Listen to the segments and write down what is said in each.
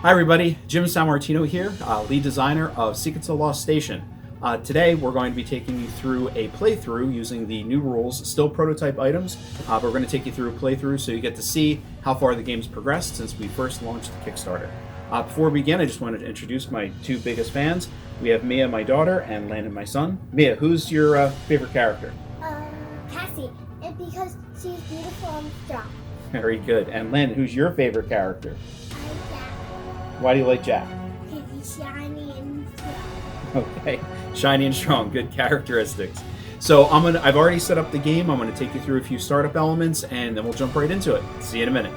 Hi everybody, Jim Samartino here, lead designer of Secrets of the Lost Station. Today we're going to be taking you through a playthrough using the new rules, still prototype items, but we're going to take you through a playthrough so you get to see how far the game's progressed since we first launched the Kickstarter. Before we begin, I just wanted to introduce my two biggest fans. We have Mia, my daughter, and Landon, my son. Mia, who's your favorite character? Cassie, and because she's beautiful and strong. Very good. And Landon, who's your favorite character? Jack. Why do you like Jack? Because he's shiny and strong. Okay, shiny and strong, good characteristics. So I've already set up the game. I'm going to take you through a few startup elements, and then we'll jump right into it. See you in a minute.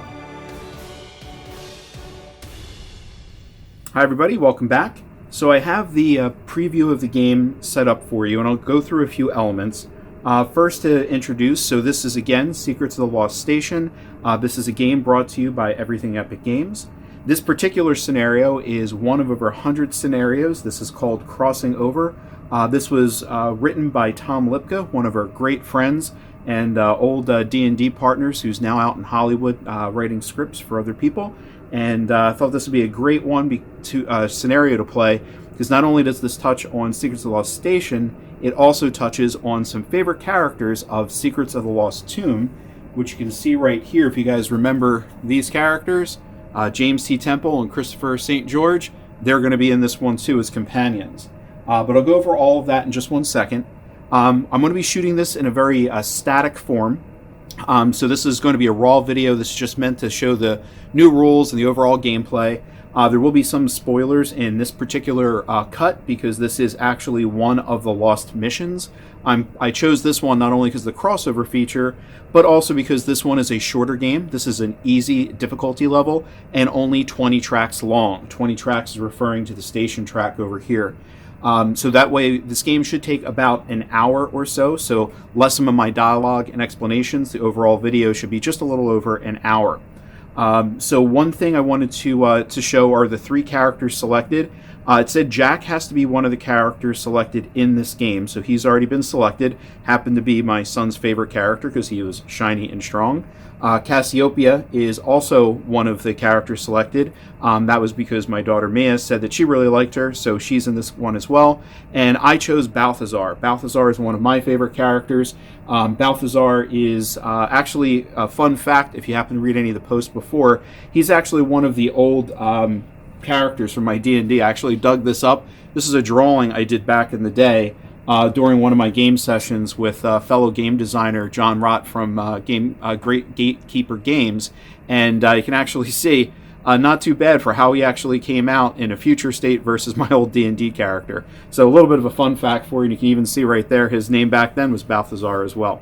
Hi everybody, welcome back. So I have the preview of the game set up for you, and I'll go through a few elements. First to introduce, so this is again Secrets of the Lost Station. This is a game brought to you by Everything Epic Games. This particular scenario is one of over 100 scenarios. This is called Crossing Over. This was written by Tom Lipka, one of our great friends and old D&D partners who's now out in Hollywood writing scripts for other people. And I thought this would be a great scenario to play, because not only does this touch on Secrets of the Lost Station, it also touches on some favorite characters of Secrets of the Lost Tomb, which you can see right here. If you guys remember these characters, James T. Temple and Christopher St. George, they're going to be in this one too as companions. But I'll go over all of that in just one second. I'm going to be shooting this in a very static form. So this is going to be a raw video. This is just meant to show the new rules and the overall gameplay. There will be some spoilers in this particular cut, because this is actually one of the Lost missions. I chose this one not only because of the crossover feature, but also because this one is a shorter game. This is an easy difficulty level and only 20 tracks long. 20 tracks is referring to the station track over here. So that way, this game should take about an hour or so less some of my dialogue and explanations. The overall video should be just a little over an hour. So one thing I wanted to show are the three characters selected. It said Jack has to be one of the characters selected in this game, so he's already been selected. Happened to be my son's favorite character because he was shiny and strong. Cassiopeia is also one of the characters selected. That was because my daughter Mia said that she really liked her, so she's in this one as well. And I chose Balthazar. Balthazar is one of my favorite characters. Balthazar is actually a fun fact, if you happen to read any of the posts before, he's actually one of the old characters from my D&D. I actually dug this up. This is a drawing I did back in the day during one of my game sessions with fellow game designer John Rott from Great Gatekeeper Games, and you can actually see not too bad for how he actually came out in a future state versus my old D&D character. So a little bit of a fun fact for you. You can even see right there his name back then was Balthazar as well.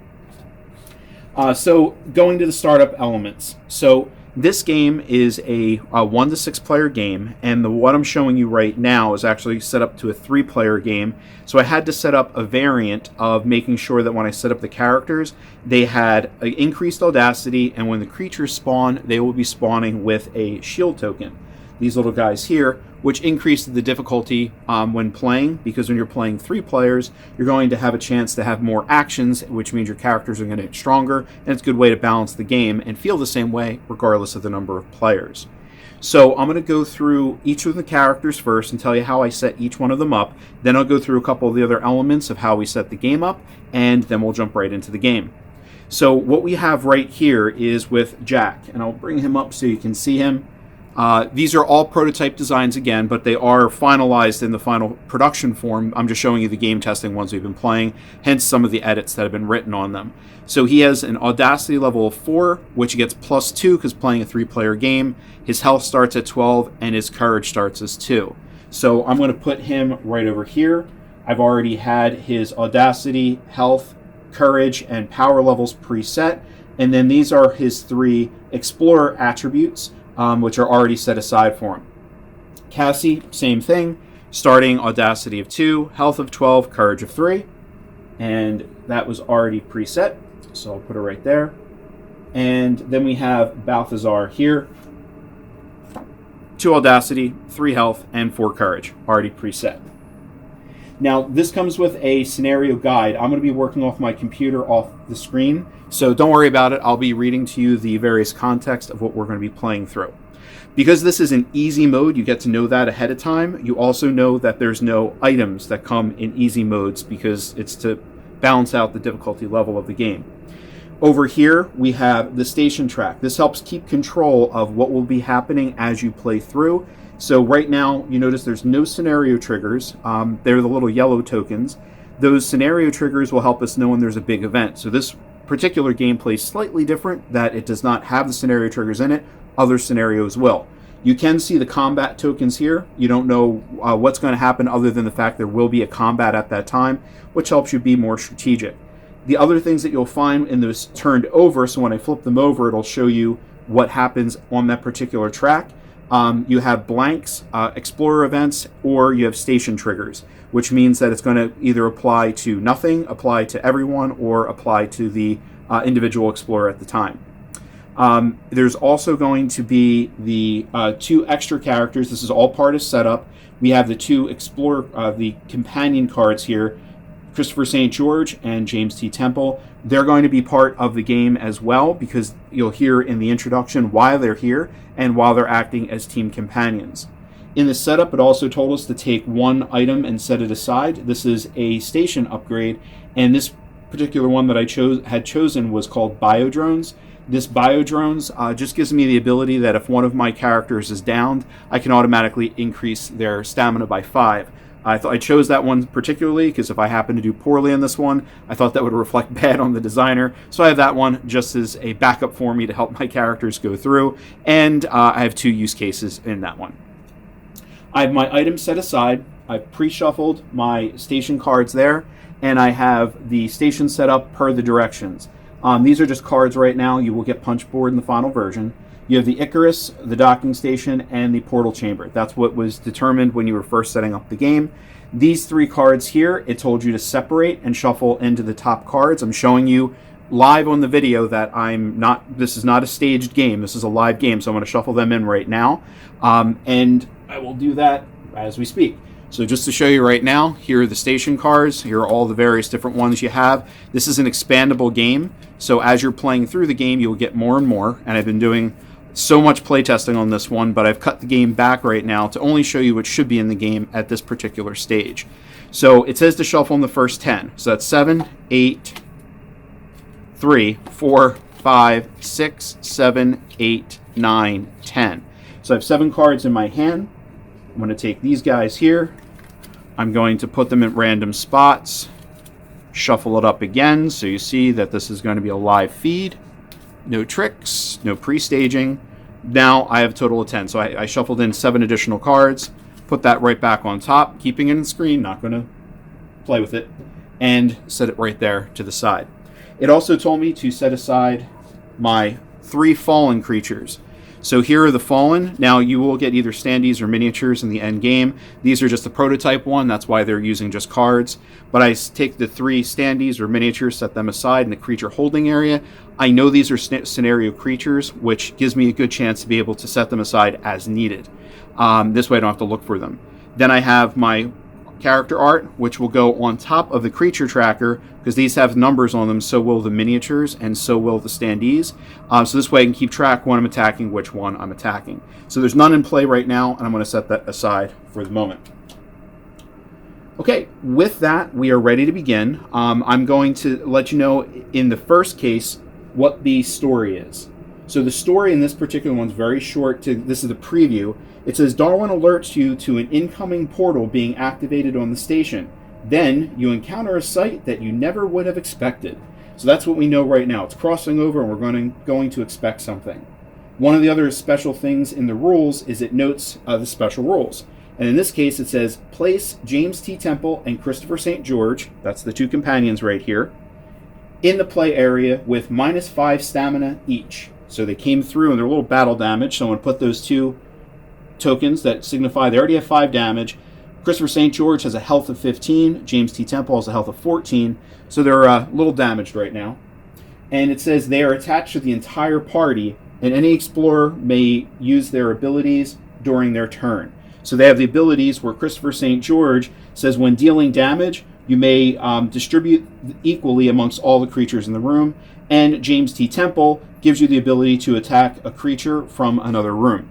So going to the startup elements. So this game is a 1 to 6 player game, and what I'm showing you right now is actually set up to a 3 player game. So I had to set up a variant of making sure that when I set up the characters, they had an increased audacity, and when the creatures spawn, they will be spawning with a shield token. These little guys here, which increase the difficulty when playing, because when you're playing 3 players, you're going to have a chance to have more actions, which means your characters are going to get stronger, and it's a good way to balance the game and feel the same way regardless of the number of players. So I'm going to go through each of the characters first and tell you how I set each one of them up. Then I'll go through a couple of the other elements of how we set the game up, and then we'll jump right into the game. So what we have right here is with Jack, and I'll bring him up so you can see him. These are all prototype designs again, but they are finalized in the final production form. I'm just showing you the game testing ones we've been playing, hence some of the edits that have been written on them. So he has an audacity level of 4, which he gets +2 because playing a 3-player game. His health starts at 12, and his courage starts as 2. So I'm going to put him right over here. I've already had his audacity, health, courage, and power levels preset, and then these are his 3 explorer attributes, which are already set aside for him. Cassie, same thing, starting audacity of 2, health of 12, courage of 3, and that was already preset, so I'll put it right there. And then we have Balthazar here, 2 audacity, 3 health, and 4 courage, already preset. Now, this comes with a scenario guide. I'm going to be working off my computer off the screen, so don't worry about it. I'll be reading to you the various context of what we're going to be playing through. Because this is an easy mode, you get to know that ahead of time. You also know that there's no items that come in easy modes because it's to balance out the difficulty level of the game. Over here, we have the station track. This helps keep control of what will be happening as you play through. So right now, you notice there's no scenario triggers. They're the little yellow tokens. Those scenario triggers will help us know when there's a big event. So this particular gameplay is slightly different, that it does not have the scenario triggers in it. Other scenarios will. You can see the combat tokens here. You don't know what's going to happen other than the fact there will be a combat at that time, which helps you be more strategic. The other things that you'll find in those turned over, so when I flip them over, it'll show you what happens on that particular track. You have blanks, explorer events, or you have station triggers, which means that it's going to either apply to nothing, apply to everyone, or apply to the individual explorer at the time. There's also going to be the 2 extra characters. This is all part of setup. We have the 2 the companion cards here, Christopher St. George and James T. Temple. They're going to be part of the game as well, because you'll hear in the introduction why they're here and while they're acting as team companions. In the setup, it also told us to take 1 item and set it aside. This is a station upgrade, and this particular one that I had chosen was called Biodrones. This Biodrones just gives me the ability that if one of my characters is downed, I can automatically increase their stamina by 5. I chose that one particularly because if I happen to do poorly on this one, I thought that would reflect bad on the designer. So I have that one just as a backup for me to help my characters go through. And I have 2 use cases in that one. I have my items set aside. I've pre-shuffled my station cards there. And I have the station set up per the directions. These are just cards right now. You will get punch board in the final version. You have the Icarus, the docking station, and the portal chamber. That's what was determined when you were first setting up the game. These 3 cards here, it told you to separate and shuffle into the top cards. I'm showing you live on the video that this is not a staged game. This is a live game, so I'm going to shuffle them in right now. And I will do that as we speak. So just to show you right now, here are the station cards. Here are all the various different ones you have. This is an expandable game, so as you're playing through the game, you'll get more and more. And I've been doing so much playtesting on this one, but I've cut the game back right now to only show you what should be in the game at this particular stage. So it says to shuffle in the first 10. So that's 7, 8, 3, 4, 5, 6, 7, 8, 9, 10. So I have 7 cards in my hand. I'm going to take these guys here. I'm going to put them in random spots, shuffle it up again, so you see that this is going to be a live feed. No tricks, no pre-staging. Now I have a total of 10. So I shuffled in 7 additional cards, put that right back on top, keeping it in the screen, not going to play with it, and set it right there to the side. It also told me to set aside my 3 fallen creatures. So here are the fallen. Now you will get either standees or miniatures in the end game. These are just the prototype one. That's why they're using just cards. But I take the 3 standees or miniatures, set them aside in the creature holding area. I know these are scenario creatures, which gives me a good chance to be able to set them aside as needed. This way I don't have to look for them. Then I have my character art, which will go on top of the creature tracker, because these have numbers on them, so will the miniatures, and so will the standees. So this way I can keep track when I'm attacking, which one I'm attacking. So there's none in play right now, and I'm going to set that aside for the moment. Okay, with that, we are ready to begin. I'm going to let you know, in the first case, what the story is. So the story in this particular one is very short. This is the preview. It says, Darwin alerts you to an incoming portal being activated on the station. Then you encounter a sight that you never would have expected. So that's what we know right now. It's crossing over and we're going to expect something. One of the other special things in the rules is it notes the special rules. And in this case it says, place James T. Temple and Christopher St. George, that's the 2 companions right here, in the play area with -5 stamina each. So they came through and they're a little battle damage. So I'm going to put those 2 tokens that signify they already have 5 damage. Christopher St. George has a health of 15. James T. Temple has a health of 14. So they're a little damaged right now. And it says they are attached to the entire party, and any explorer may use their abilities during their turn. So they have the abilities where Christopher St. George says when dealing damage, you may distribute equally amongst all the creatures in the room. And James T. Temple gives you the ability to attack a creature from another room.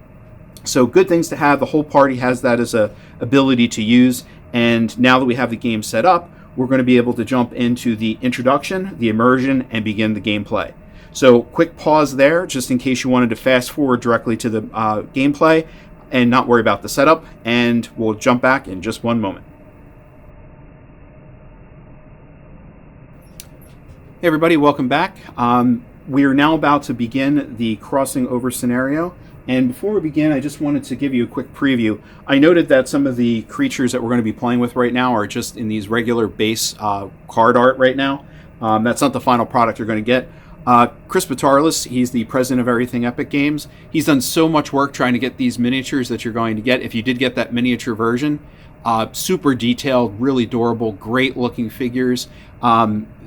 So good things to have. The whole party has that as a ability to use. And now that we have the game set up, we're going to be able to jump into the introduction, the immersion, and begin the gameplay. So quick pause there, just in case you wanted to fast forward directly to the gameplay and not worry about the setup. And we'll jump back in just one moment. Hey everybody, welcome back. We are now about to begin the crossing over scenario. And before we begin, I just wanted to give you a quick preview. I noted that some of the creatures that we're going to be playing with right now are just in these regular base card art right now. That's not the final product you're going to get. Chris Batarlis, he's the president of Everything Epic Games. He's done so much work trying to get these miniatures that you're going to get. If you did get that miniature version, super detailed, really adorable, great looking figures.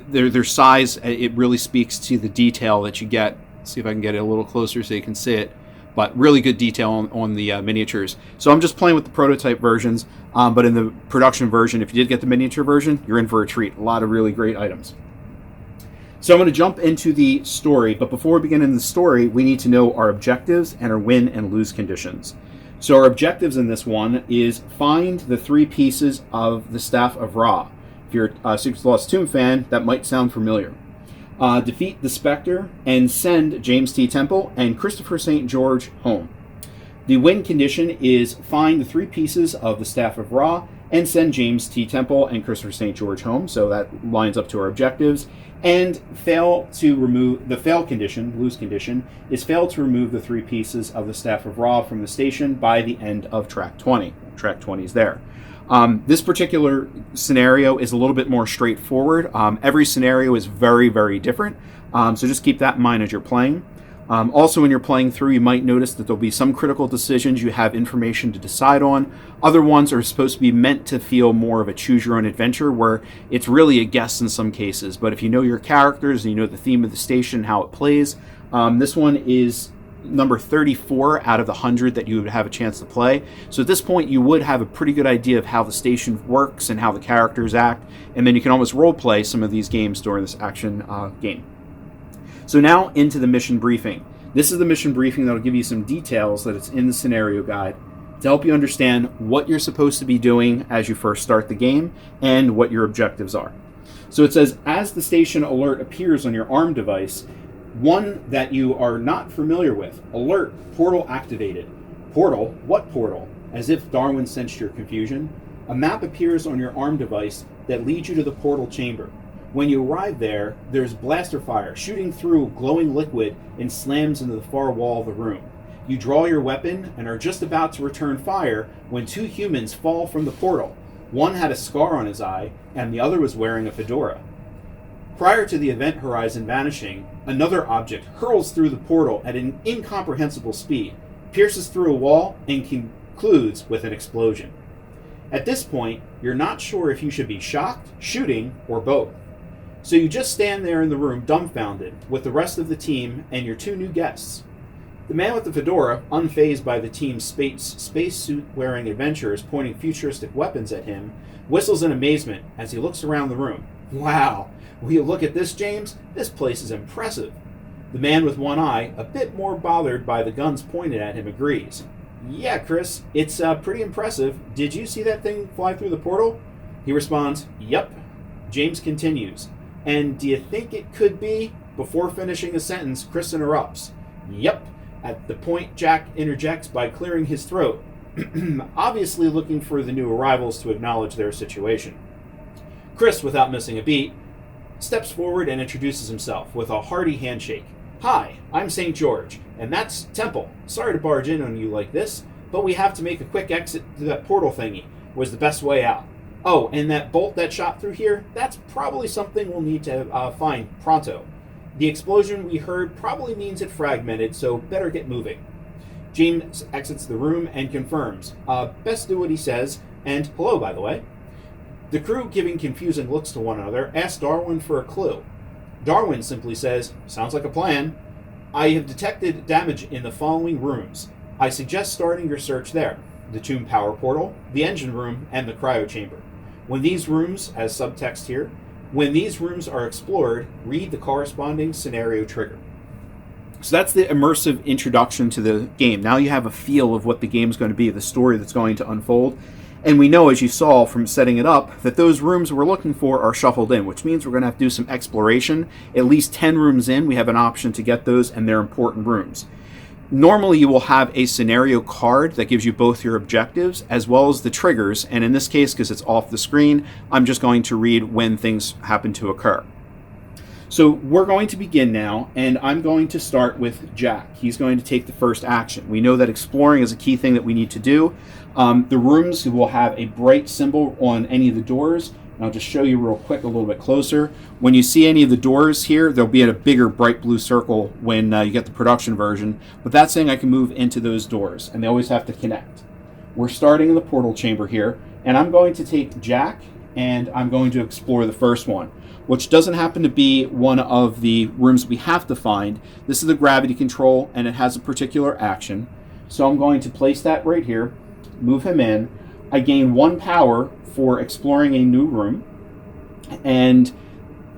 Their size, it really speaks to the detail that you get. Let's see if I can get it a little closer so you can see it. But really good detail on the miniatures. So I'm just playing with the prototype versions, but in the production version, if you did get the miniature version, you're in for a treat. A lot of really great items. So I'm going to jump into the story, but before we begin in the story, we need to know our objectives and our win and lose conditions. So our objectives in this one is find the 3 pieces of the Staff of Ra. If you're a Secrets of the Lost Tomb fan, that might sound familiar. Defeat the Spectre and send James T. Temple and Christopher St. George home. The win condition is find the 3 pieces of the Staff of Ra and send James T. Temple and Christopher St. George home. So that lines up to our objectives. And fail to remove the fail condition, lose condition, is fail to remove the 3 pieces of the Staff of Ra from the station by the end of track 20. Track 20 is there. This particular scenario is a little bit more straightforward. Every scenario is very, very different, so just keep that in mind as you're playing. Also, when you're playing through, you might notice that there'll be some critical decisions you have information to decide on. Other ones are supposed to be meant to feel more of a choose-your-own-adventure, where it's really a guess in some cases. But if you know your characters and you know the theme of the station, how it plays, this one is number 34 out of the 100 that you would have a chance to play. So at this point, you would have a pretty good idea of how the station works and how the characters act, and then you can almost role play some of these games during this action game. So now into the mission briefing. This is the mission briefing that will give you some details that it's in the scenario guide to help you understand what you're supposed to be doing as you first start the game and what your objectives are. So it says, as the station alert appears on your ARM device, one that you are not familiar with. Alert, portal activated. Portal? What portal? As if Darwin sensed your confusion. A map appears on your ARM device that leads you to the portal chamber. When you arrive there, there's blaster fire shooting through glowing liquid and slams into the far wall of the room. You draw your weapon and are just about to return fire when 2 humans fall from the portal. One had a scar on his eye, and the other was wearing a fedora. Prior to the event horizon vanishing, another object hurls through the portal at an incomprehensible speed, pierces through a wall, and concludes with an explosion. At this point, you're not sure if you should be shocked, shooting, or both. So you just stand there in the room dumbfounded with the rest of the team and your 2 new guests. The man with the fedora, unfazed by the team's spacesuit-wearing adventurers pointing futuristic weapons at him, whistles in amazement as he looks around the room. Wow! Will you look at this, James? This place is impressive. The man with one eye, a bit more bothered by the guns pointed at him, agrees. Yeah, Chris, it's pretty impressive. Did you see that thing fly through the portal? He responds, Yep. James continues, and do you think it could be? Before finishing a sentence, Chris interrupts. Yep. At the point, Jack interjects by clearing his throat, obviously looking for the new arrivals to acknowledge their situation. Chris, without missing a beat, steps forward and introduces himself with a hearty handshake. Hi, I'm St. George, and that's Temple. Sorry to barge in on you like this, but we have to make a quick exit to that portal thingy. Was the best way out. Oh, and that bolt that shot through here, that's probably something we'll need to find pronto. The explosion we heard probably means it fragmented, so better get moving. James exits the room and confirms. Best do what he says, and hello, by the way. The crew, giving confusing looks to one another, asks Darwin for a clue. Darwin simply says, sounds like a plan. I have detected damage in the following rooms. I suggest starting your search there. The tomb power portal, the engine room, and the cryo chamber. When these rooms, as subtext here, when these rooms are explored, read the corresponding scenario trigger. So that's the immersive introduction to the game. Now you have a feel of what the game's going to be, the story that's going to unfold. And we know, as you saw from setting it up, that those rooms we're looking for are shuffled in, which means we're going to have to do some exploration. At least 10 rooms in, we have an option to get those, and they're important rooms. Normally, you will have a scenario card that gives you both your objectives as well as the triggers. And in this case, because it's off the screen, I'm just going to read when things happen to occur. So we're going to begin now, and I'm going to start with Jack. He's going to take the first action. We know that exploring is a key thing that we need to do. The rooms will have a bright symbol on any of the doors. And I'll just show you real quick a little bit closer. When you see any of the doors here, there'll be a bigger bright blue circle when you get the production version. But that's saying I can move into those doors, and they always have to connect. We're starting in the portal chamber here, and I'm going to take Jack, and I'm going to explore the first one, which doesn't happen to be one of the rooms we have to find. This is the gravity control, and it has a particular action. So I'm going to place that right here, move him in. I gain 1 power for exploring a new room, and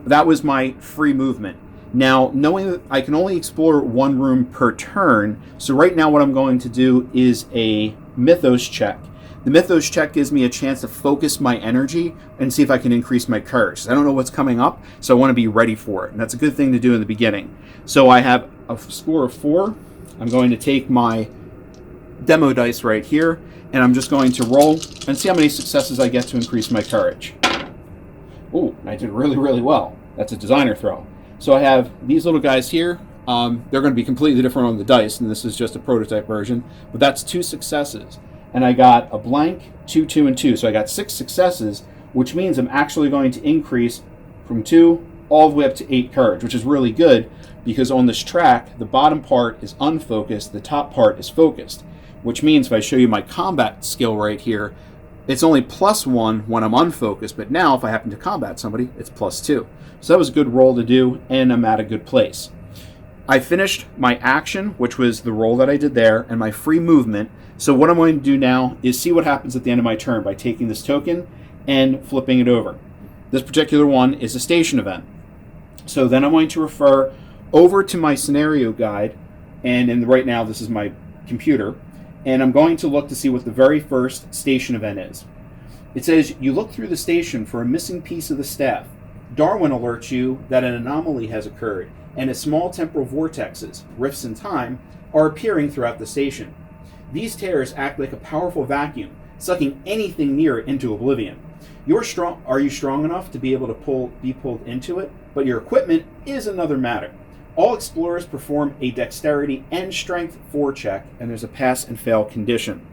that was my free movement. Now, knowing that I can only explore 1 room per turn, so right now what I'm going to do is a Mythos Check. The Mythos Check gives me a chance to focus my energy and see if I can increase my courage. I don't know what's coming up, so I want to be ready for it, and that's a good thing to do in the beginning. So I have a score of 4. I'm going to take my demo dice right here, and I'm just going to roll and see how many successes I get to increase my courage. Ooh, I did really, really well. That's a designer throw. So I have these little guys here. They're going to be completely different on the dice, and this is just a prototype version, but that's 2 successes. And I got a blank, 2, 2, and 2. So I got 6 successes, which means I'm actually going to increase from 2 all the way up to 8 courage, which is really good because on this track, the bottom part is unfocused, the top part is focused, which means if I show you my combat skill right here, it's only +1 when I'm unfocused, but now if I happen to combat somebody, it's +2. So that was a good roll to do, and I'm at a good place. I finished my action, which was the roll that I did there, and my free movement. So what I'm going to do now is see what happens at the end of my turn by taking this token and flipping it over. This particular one is a station event. So then I'm going to refer over to my scenario guide, and right now this is my computer, and I'm going to look to see what the very first station event is. It says, you look through the station for a missing piece of the staff. Darwin alerts you that an anomaly has occurred, and as small temporal vortexes, rifts in time, are appearing throughout the station. These tears act like a powerful vacuum, sucking anything near it into oblivion. Are you strong enough to be able to be pulled into it? But your equipment is another matter. All explorers perform a dexterity and strength 4 check, and there's a pass and fail condition.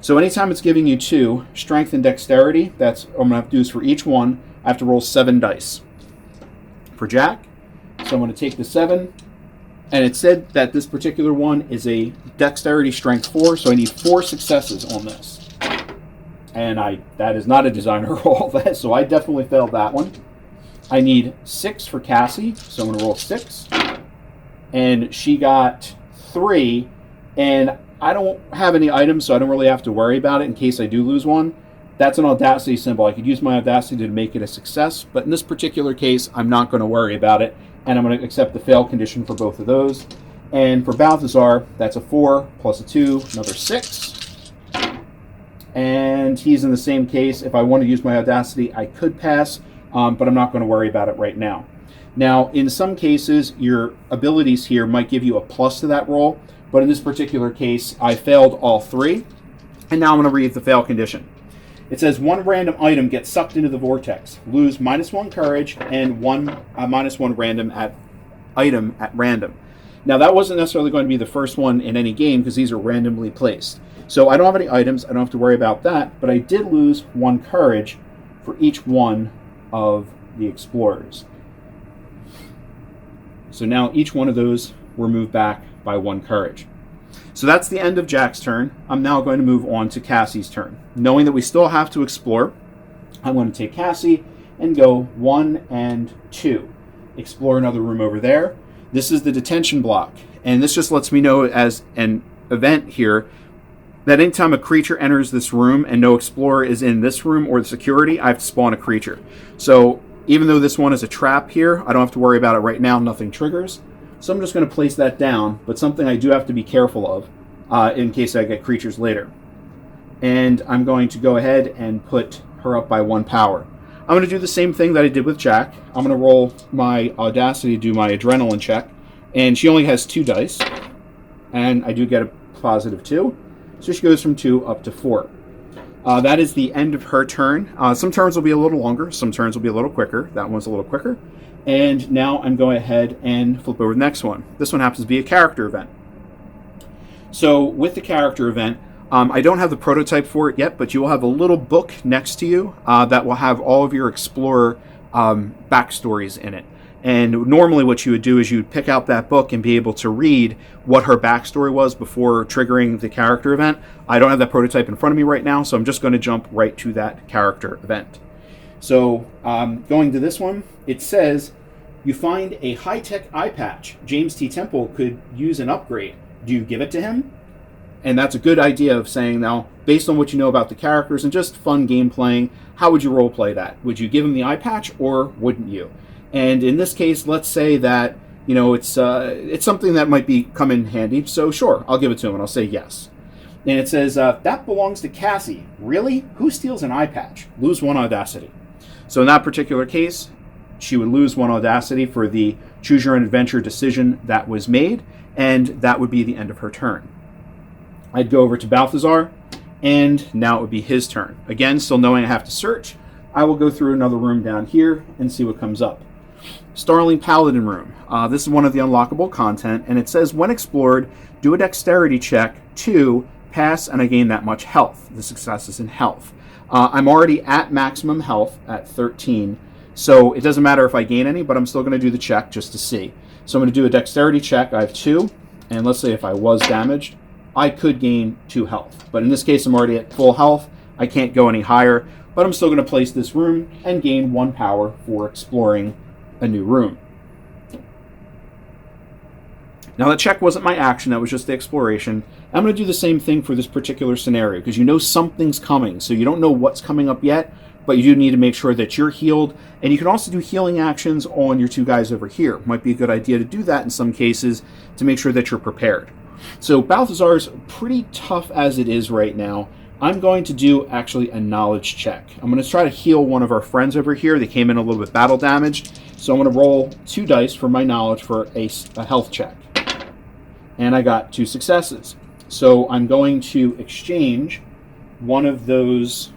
So anytime it's giving you 2, strength and dexterity, that's what I'm going to have to do is for each one, I have to roll 7 dice. For Jack, so I'm going to take the 7, and it said that this particular one is a dexterity strength 4, so I need 4 successes on this. And that is not a designer roll, so I definitely failed that one. I need 6 for Cassie, so I'm going to roll 6. And she got 3, and I don't have any items, so I don't really have to worry about it in case I do lose one. That's an audacity symbol. I could use my audacity to make it a success, but in this particular case, I'm not going to worry about it, and I'm going to accept the fail condition for both of those. And for Balthazar, that's a 4 plus a 2, another 6. And he's in the same case. If I want to use my audacity, I could pass, but I'm not going to worry about it right now. Now, in some cases, your abilities here might give you a plus to that roll, but in this particular case, I failed all 3. And now I'm going to read the fail condition. It says, 1 random item gets sucked into the vortex. Lose -1 courage and -1 random item at random. Now, that wasn't necessarily going to be the first one in any game because these are randomly placed. So I don't have any items. I don't have to worry about that, but I did lose 1 courage for each one of the explorers. So now each one of those were moved back by 1 courage. So that's the end of Jack's turn. I'm now going to move on to Cassie's turn. Knowing that we still have to explore, I'm going to take Cassie and go 1 and 2. Explore another room over there. This is the Detention Block, and this just lets me know as an event here that anytime a creature enters this room and no explorer is in this room or the security, I have to spawn a creature. So even though this one is a trap here, I don't have to worry about it right now. Nothing triggers. So I'm just going to place that down, but something I do have to be careful of in case I get creatures later. And I'm going to go ahead and put her up by 1 power. I'm going to do the same thing that I did with Jack. I'm going to roll my Audacity to do my Adrenaline check. And she only has 2 dice. And I do get a positive 2. So she goes from 2 up to 4. That is the end of her turn. Some turns will be a little longer. Some turns will be a little quicker. That one's a little quicker. And now I'm going ahead and flip over the next one. This one happens to be a character event. So with the character event, I don't have the prototype for it yet, but you will have a little book next to you that will have all of your Explorer backstories in it. And normally what you would do is you would pick out that book and be able to read what her backstory was before triggering the character event. I don't have that prototype in front of me right now, so I'm just going to jump right to that character event. So going to this one, it says, you find a high-tech eye patch. James T. Temple could use an upgrade. Do you give it to him? And that's a good idea of saying, now, based on what you know about the characters and just fun game playing, how would you role play that? Would you give him the eye patch or wouldn't you? And in this case, let's say that, you know, it's something that might come in handy. So sure, I'll give it to him and I'll say yes. And it says, that belongs to Cassie. Really? Who steals an eye patch? Lose 1 Audacity. So in that particular case, she would lose 1 Audacity for the choose your own adventure decision that was made. And that would be the end of her turn. I'd go over to Balthazar, and now it would be his turn. Again, still knowing I have to search, I will go through another room down here and see what comes up. Starlin Paladin room. This is one of the unlockable content, and it says, when explored, do a dexterity check to pass, and I gain that much health. The success is in health. I'm already at maximum health at 13, so it doesn't matter if I gain any, but I'm still going to do the check just to see. So I'm going to do a dexterity check. I have 2, and let's say if I was damaged, I could gain 2 health. But in this case, I'm already at full health. I can't go any higher, but I'm still going to place this room and gain 1 power for exploring a new room. Now, the check wasn't my action. That was just the exploration. I'm going to do the same thing for this particular scenario because you know something's coming. So you don't know what's coming up yet, but you do need to make sure that you're healed. And you can also do healing actions on your 2 guys over here. Might be a good idea to do that in some cases to make sure that you're prepared. So Balthazar's pretty tough as it is right now. I'm going to do actually a knowledge check. I'm going to try to heal one of our friends over here. They came in a little bit battle damaged. So I'm going to roll 2 dice for my knowledge for a health check. And I got 2 successes. So I'm going to exchange one of those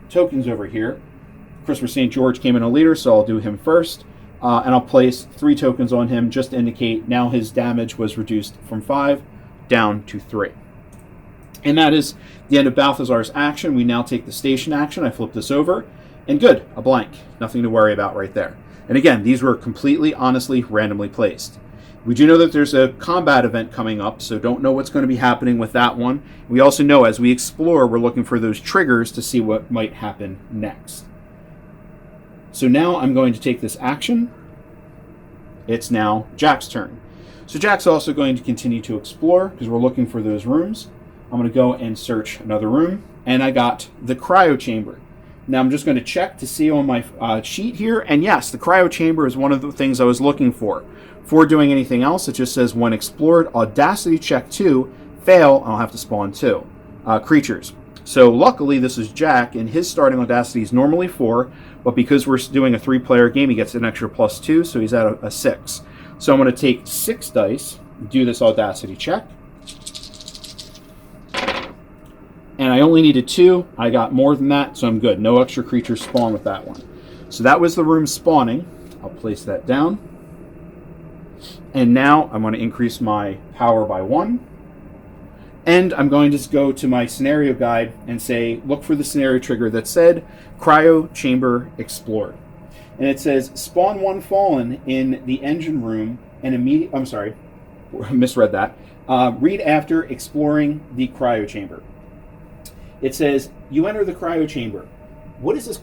tokens over here. Christopher St. George came in a leader, so I'll do him first. And I'll place 3 tokens on him just to indicate now his damage was reduced from 5 down to 3. And that is the end of Balthazar's action. We now take the station action. I flip this over. And good, a blank. Nothing to worry about right there. And again, these were completely, honestly, randomly placed. We do know that there's a combat event coming up, so don't know what's going to be happening with that one. We also know as we explore, we're looking for those triggers to see what might happen next. So now I'm going to take this action. It's now Jack's turn. So Jack's also going to continue to explore because we're looking for those rooms. I'm going to go and search another room, and I got the cryo chamber. Now I'm just going to check to see on my sheet here, and yes, the cryo chamber is one of the things I was looking for. Before doing anything else, it just says when explored, Audacity check 2, fail, I'll have to spawn 2 creatures. So luckily this is Jack, and his starting Audacity is normally 4, but because we're doing a 3-player game, he gets an extra +2, so he's at a 6. So I'm going to take 6 dice, do this Audacity check. And I only needed 2. I got more than that, so I'm good. No extra creatures spawn with that one. So that was the room spawning. I'll place that down. And now I'm going to increase my power by 1. And I'm going to go to my scenario guide and say, look for the scenario trigger that said Cryo Chamber Explored. And it says, spawn 1 fallen in the engine room and immediately, I'm sorry, misread that. Read after exploring the cryo chamber. It says, you enter the cryo chamber. What is this,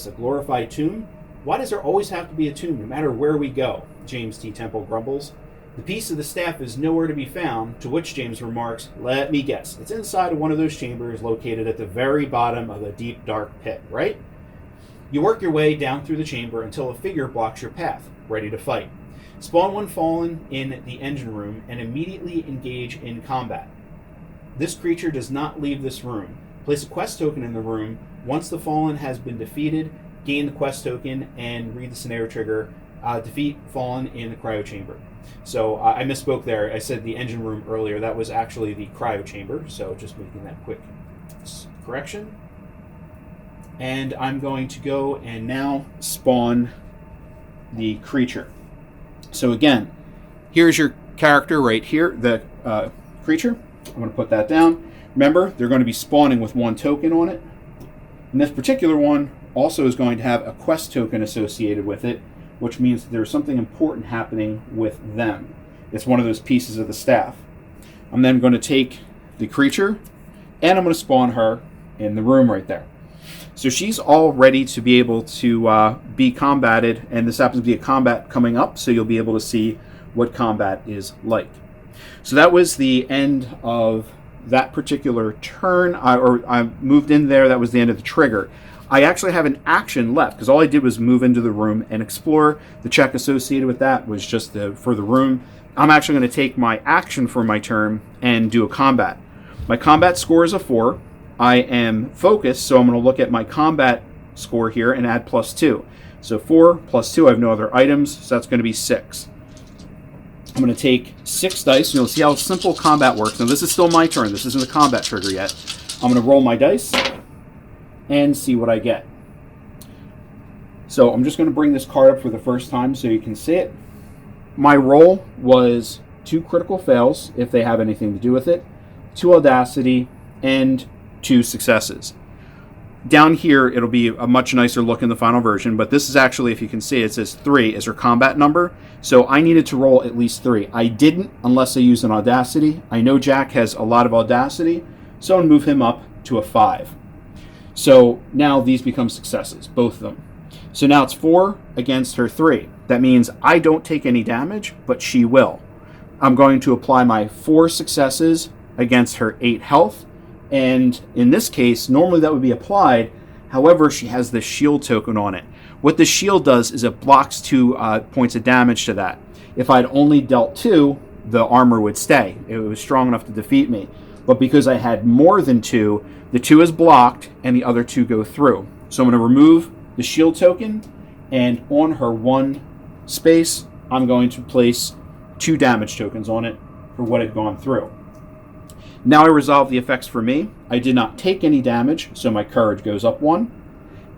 a glorified tomb? Why does there always have to be a tomb no matter where we go? James T. Temple grumbles. The piece of the staff is nowhere to be found, to which James remarks, let me guess, it's inside of one of those chambers located at the very bottom of a deep, dark pit, right? You work your way down through the chamber until a figure blocks your path, ready to fight. Spawn one Fallen in the engine room and immediately engage in combat. This creature does not leave this room. Place a quest token in the room. Once the Fallen has been defeated, gain the quest token and read the scenario trigger. Defeat Fallen in the cryo chamber. So I misspoke there. I said the engine room earlier. That was actually the cryo chamber. So just making that quick correction. And I'm going to go and now spawn the creature. So again, here's your character right here, the creature. I'm going to put that down. Remember, they're going to be spawning with one token on it. And this particular one also is going to have a quest token associated with it, which means that there's something important happening with them. It's one of those pieces of the staff. I'm then going to take the creature, and I'm going to spawn her in the room right there. So she's all ready to be able to be combated, and this happens to be a combat coming up, so you'll be able to see what combat is like. So that was the end of that particular turn, I moved in there. That was the end of the trigger. I actually have an action left, because all I did was move into the room and explore. The check associated with that was just for the room. I'm actually going to take my action for my turn and do a combat. My combat score is a 4. I am focused, so I'm going to look at my combat score here and add +2. So 4 + 2, I have no other items, so that's going to be 6. I'm going to take 6 dice, and you'll see how simple combat works. Now this is still my turn, this isn't a combat trigger yet. I'm going to roll my dice and see what I get. So I'm just going to bring this card up for the first time so you can see it. My roll was 2 critical fails, if they have anything to do with it, 2 audacity, and 2 successes. Down here, it'll be a much nicer look in the final version, but this is actually, if you can see, it says 3 is her combat number, so I needed to roll at least 3. I didn't, unless I used an audacity. I know Jack has a lot of audacity, so I'm going to move him up to a 5. So now these become successes, both of them. So now it's 4 against her 3. That means I don't take any damage, but she will. I'm going to apply my 4 successes against her 8 health, and in this case, normally that would be applied. However, she has the shield token on it. What the shield does is it blocks 2 points of damage to that. If I'd only dealt 2, the armor would stay. It was strong enough to defeat me. But because I had more than 2, the 2 is blocked and the other 2 go through. So I'm going to remove the shield token, and on her 1 space, I'm going to place 2 damage tokens on it for what had gone through. Now I resolve the effects for me. I did not take any damage, so my courage goes up 1.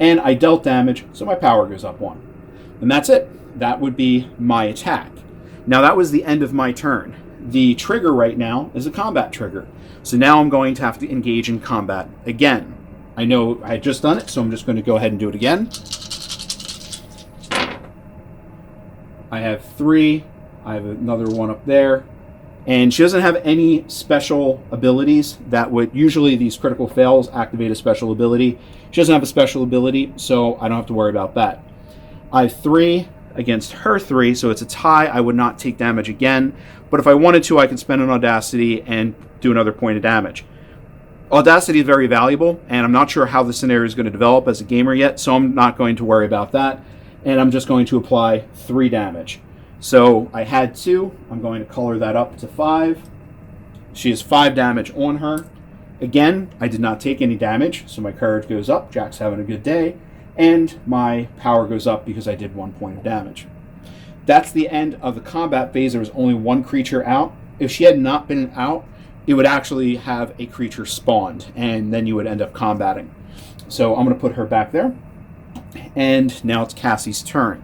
And I dealt damage, so my power goes up 1. And that's it. That would be my attack. Now that was the end of my turn. The trigger right now is a combat trigger. So now I'm going to have to engage in combat again. I know I had just done it, so I'm just going to go ahead and do it again. I have 3. I have another one up there. And she doesn't have any special abilities that would, usually these critical fails activate a special ability. She doesn't have a special ability, so I don't have to worry about that. I have 3 against her 3, so it's a tie. I would not take damage again, but if I wanted to, I could spend an audacity and do another point of damage. Audacity is very valuable, and I'm not sure how the scenario is going to develop as a gamer yet, so I'm not going to worry about that, and I'm just going to apply 3 damage. So I had 2. I'm going to color that up to 5. She has 5 damage on her. Again, I did not take any damage, so my courage goes up. Jack's having a good day. And my power goes up because I did 1 point of damage. That's the end of the combat phase. There was only 1 creature out. If she had not been out, it would actually have a creature spawned, and then you would end up combating. So I'm going to put her back there. And now it's Cassie's turn.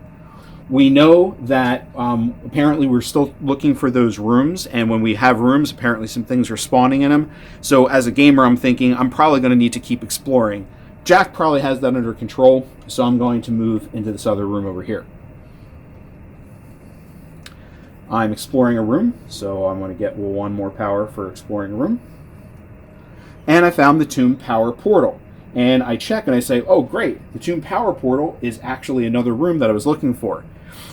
We know that apparently we're still looking for those rooms, and when we have rooms, apparently some things are spawning in them. So as a gamer, I'm thinking I'm probably going to need to keep exploring. Jack probably has that under control, so I'm going to move into this other room over here. I'm exploring a room, so I'm going to get 1 more power for exploring a room. And I found the Tomb Power Portal. And I check and I say, oh great, the Tomb Power Portal is actually another room that I was looking for.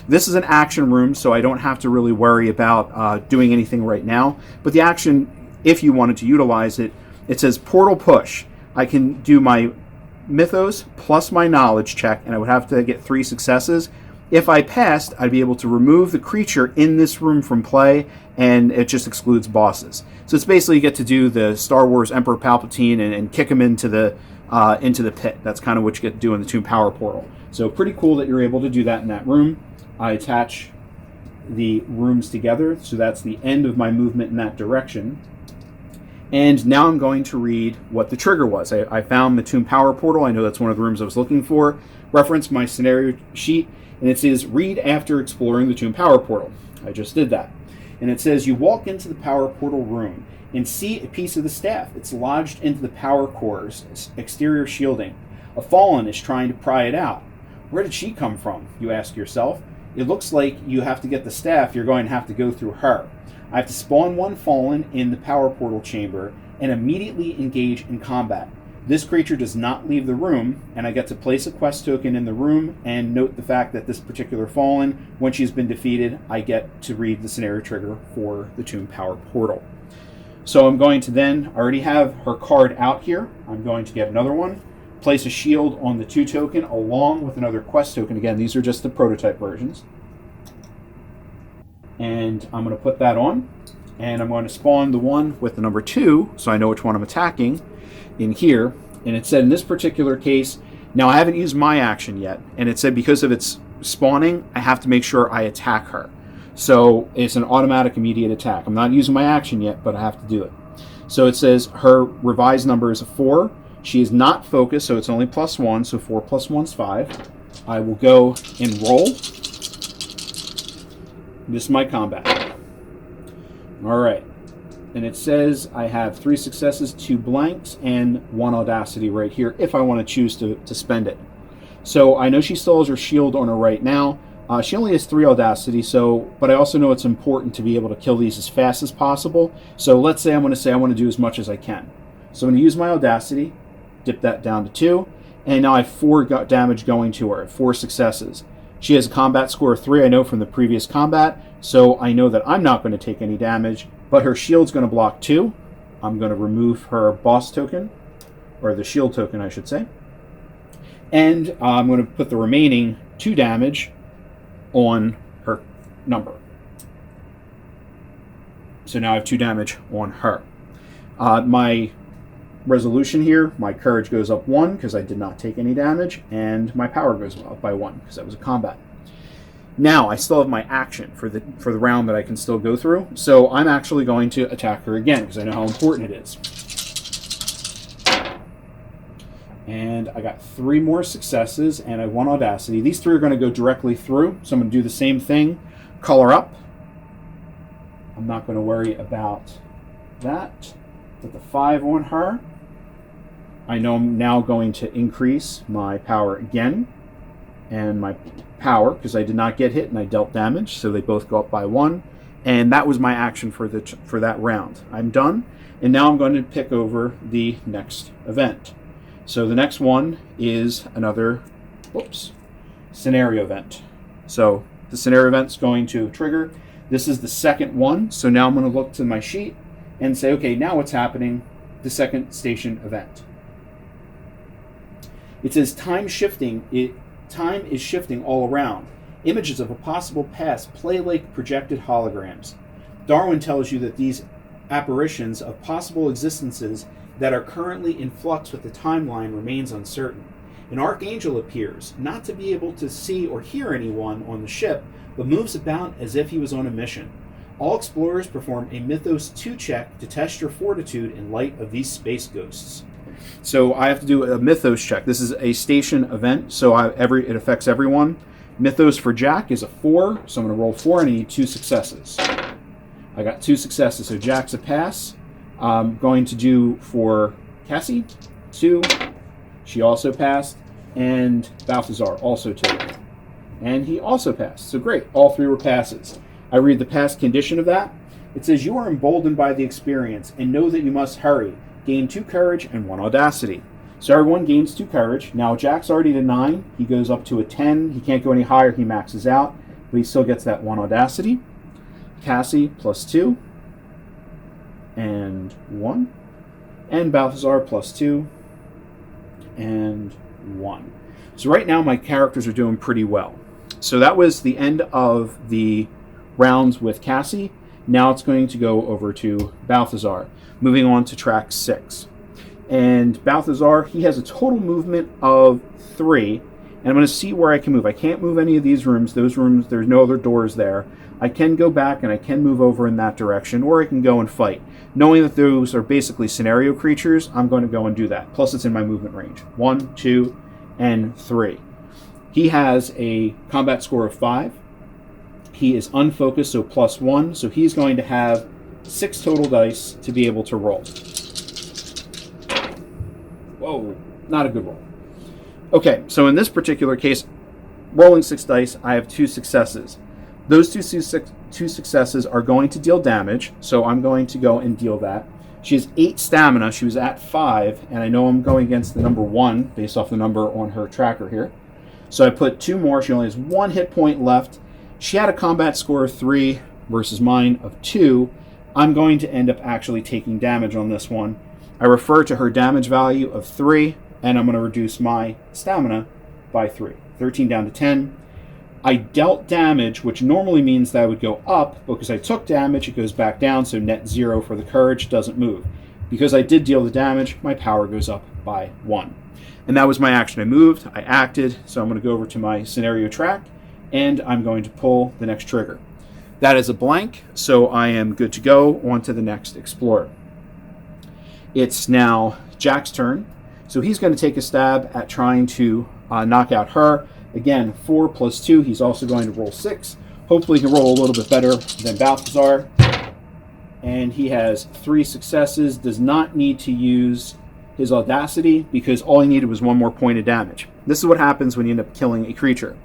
This is an action room, so I don't have to really worry about doing anything right now. But the action, if you wanted to utilize it, it says Portal Push. I can do my Mythos plus my Knowledge check, and I would have to get 3 successes. If I passed, I'd be able to remove the creature in this room from play, and it just excludes bosses. So it's basically you get to do the Star Wars Emperor Palpatine and kick him into the pit. That's kind of what you get to do in the Tomb Power Portal. So pretty cool that you're able to do that in that room. I attach the rooms together, so that's the end of my movement in that direction. And now I'm going to read what the trigger was. I found the Tomb Power Portal. I know that's one of the rooms I was looking for. Reference my scenario sheet, and it says, read after exploring the Tomb Power Portal. I just did that. And it says, you walk into the Power Portal room and see a piece of the staff. It's lodged into the power core's exterior shielding. A Fallen is trying to pry it out. Where did she come from, you ask yourself. It looks like you have to get the staff. You're going to have to go through her. I have to spawn one Fallen in the Power Portal chamber and immediately engage in combat. This creature does not leave the room, and I get to place a quest token in the room and note the fact that this particular Fallen, when she's been defeated, I get to read the scenario trigger for the Tomb Power Portal. So I'm going to then, I already have her card out here. I'm going to get another one, place a shield on the 2 token along with another quest token. Again, these are just the prototype versions. And I'm going to put that on, and I'm going to spawn the one with the number 2, so I know which one I'm attacking, in here. And it said in this particular case, now I haven't used my action yet, and it said because of its spawning, I have to make sure I attack her. So it's an automatic immediate attack. I'm not using my action yet, but I have to do it. So it says her revised number is a 4. She is not focused, so it's only +1, so 4 + 1 is 5. I will go and roll. This is my combat. All right. And it says I have 3 successes, 2 blanks, and 1 audacity right here if I want to choose to spend it. So I know she still has her shield on her right now. She only has 3 audacity, but I also know it's important to be able to kill these as fast as possible. So let's say I want to do as much as I can. So I'm going to use my audacity, dip that down to 2, and now I have 4 damage going to her, 4 successes. She has a combat score of 3, I know from the previous combat, so I know that I'm not going to take any damage, but her shield's going to block 2. I'm going to remove her boss token, or the shield token, I should say. And I'm going to put the remaining 2 damage on her number. So now I have 2 damage on her. My resolution here, my courage goes up 1 because I did not take any damage, and my power goes up by 1 because that was a combat. Now I still have my action for the round that I can still go through, so I'm actually going to attack her again because I know how important it is. And I got 3 more successes and I have 1 audacity. These 3 are going to go directly through, so I'm going to do the same thing. Color up. I'm not going to worry about that. Put the 5 on her. I know I'm now going to increase my power again, and my power, because I did not get hit and I dealt damage, so they both go up by 1. And that was my action for that round. I'm done, and now I'm going to pick over the next event. So the next one is another scenario event. So the scenario event is going to trigger. This is the second one, so now I'm going to look to my sheet and say, okay, now what's happening? The second station event. It says time shifting. Time is shifting all around. Images of a possible past play like projected holograms. Darwin tells you that these apparitions of possible existences that are currently in flux with the timeline remains uncertain. An archangel appears, not to be able to see or hear anyone on the ship, but moves about as if he was on a mission. All explorers perform a Mythos check to test your fortitude in light of these space ghosts. So I have to do a Mythos check. This is a station event, so it affects everyone. Mythos for Jack is a 4, so I'm going to roll 4 and I need 2 successes. I got 2 successes, so Jack's a pass. I'm going to do for Cassie, 2. She also passed. And Balthazar, also 2. And he also passed. So great, all 3 were passes. I read the past condition of that. It says, you are emboldened by the experience and know that you must hurry. Gain 2 courage and 1 audacity. So everyone gains 2 courage. Now Jack's already to 9. He goes up to a 10. He can't go any higher. He maxes out. But he still gets that 1 audacity. Cassie +2. And 1. And Balthazar +2. And 1. So right now my characters are doing pretty well. So that was the end of the rounds with Cassie. Now it's going to go over to Balthazar. Moving on to track 6. And Balthazar, he has a total movement of 3. And I'm going to see where I can move. I can't move any of these rooms. Those rooms, there's no other doors there. I can go back and I can move over in that direction, or I can go and fight. Knowing that those are basically scenario creatures, I'm going to go and do that. Plus it's in my movement range. 1, 2, and 3. He has a combat score of 5. He is unfocused, so +1. So he's going to have 6 total dice to be able to roll. Whoa, not a good roll. Okay, so in this particular case, rolling 6 dice, I have 2 successes. Those two successes are going to deal damage, so I'm going to go and deal that. She has 8 stamina. She was at 5, and I know I'm going against the number 1 based off the number on her tracker here. So I put 2 more. She only has 1 hit point left. She had a combat score of 3 versus mine of 2. I'm going to end up actually taking damage on this one. I refer to her damage value of 3, and I'm going to reduce my stamina by 3. 13 down to 10. I dealt damage, which normally means that I would go up, but because I took damage, it goes back down, so net 0 for the courage doesn't move. Because I did deal the damage, my power goes up by 1. And that was my action. I moved, I acted, so I'm going to go over to my scenario track, and I'm going to pull the next trigger. That is a blank, so I am good to go on to the next explorer. It's now Jack's turn, so he's going to take a stab at trying to knock out her. Again, 4 plus 2, he's also going to roll 6. Hopefully he can roll a little bit better than Balthazar. And he has 3 successes, does not need to use his audacity because all he needed was 1 more point of damage. This is what happens when you end up killing a creature.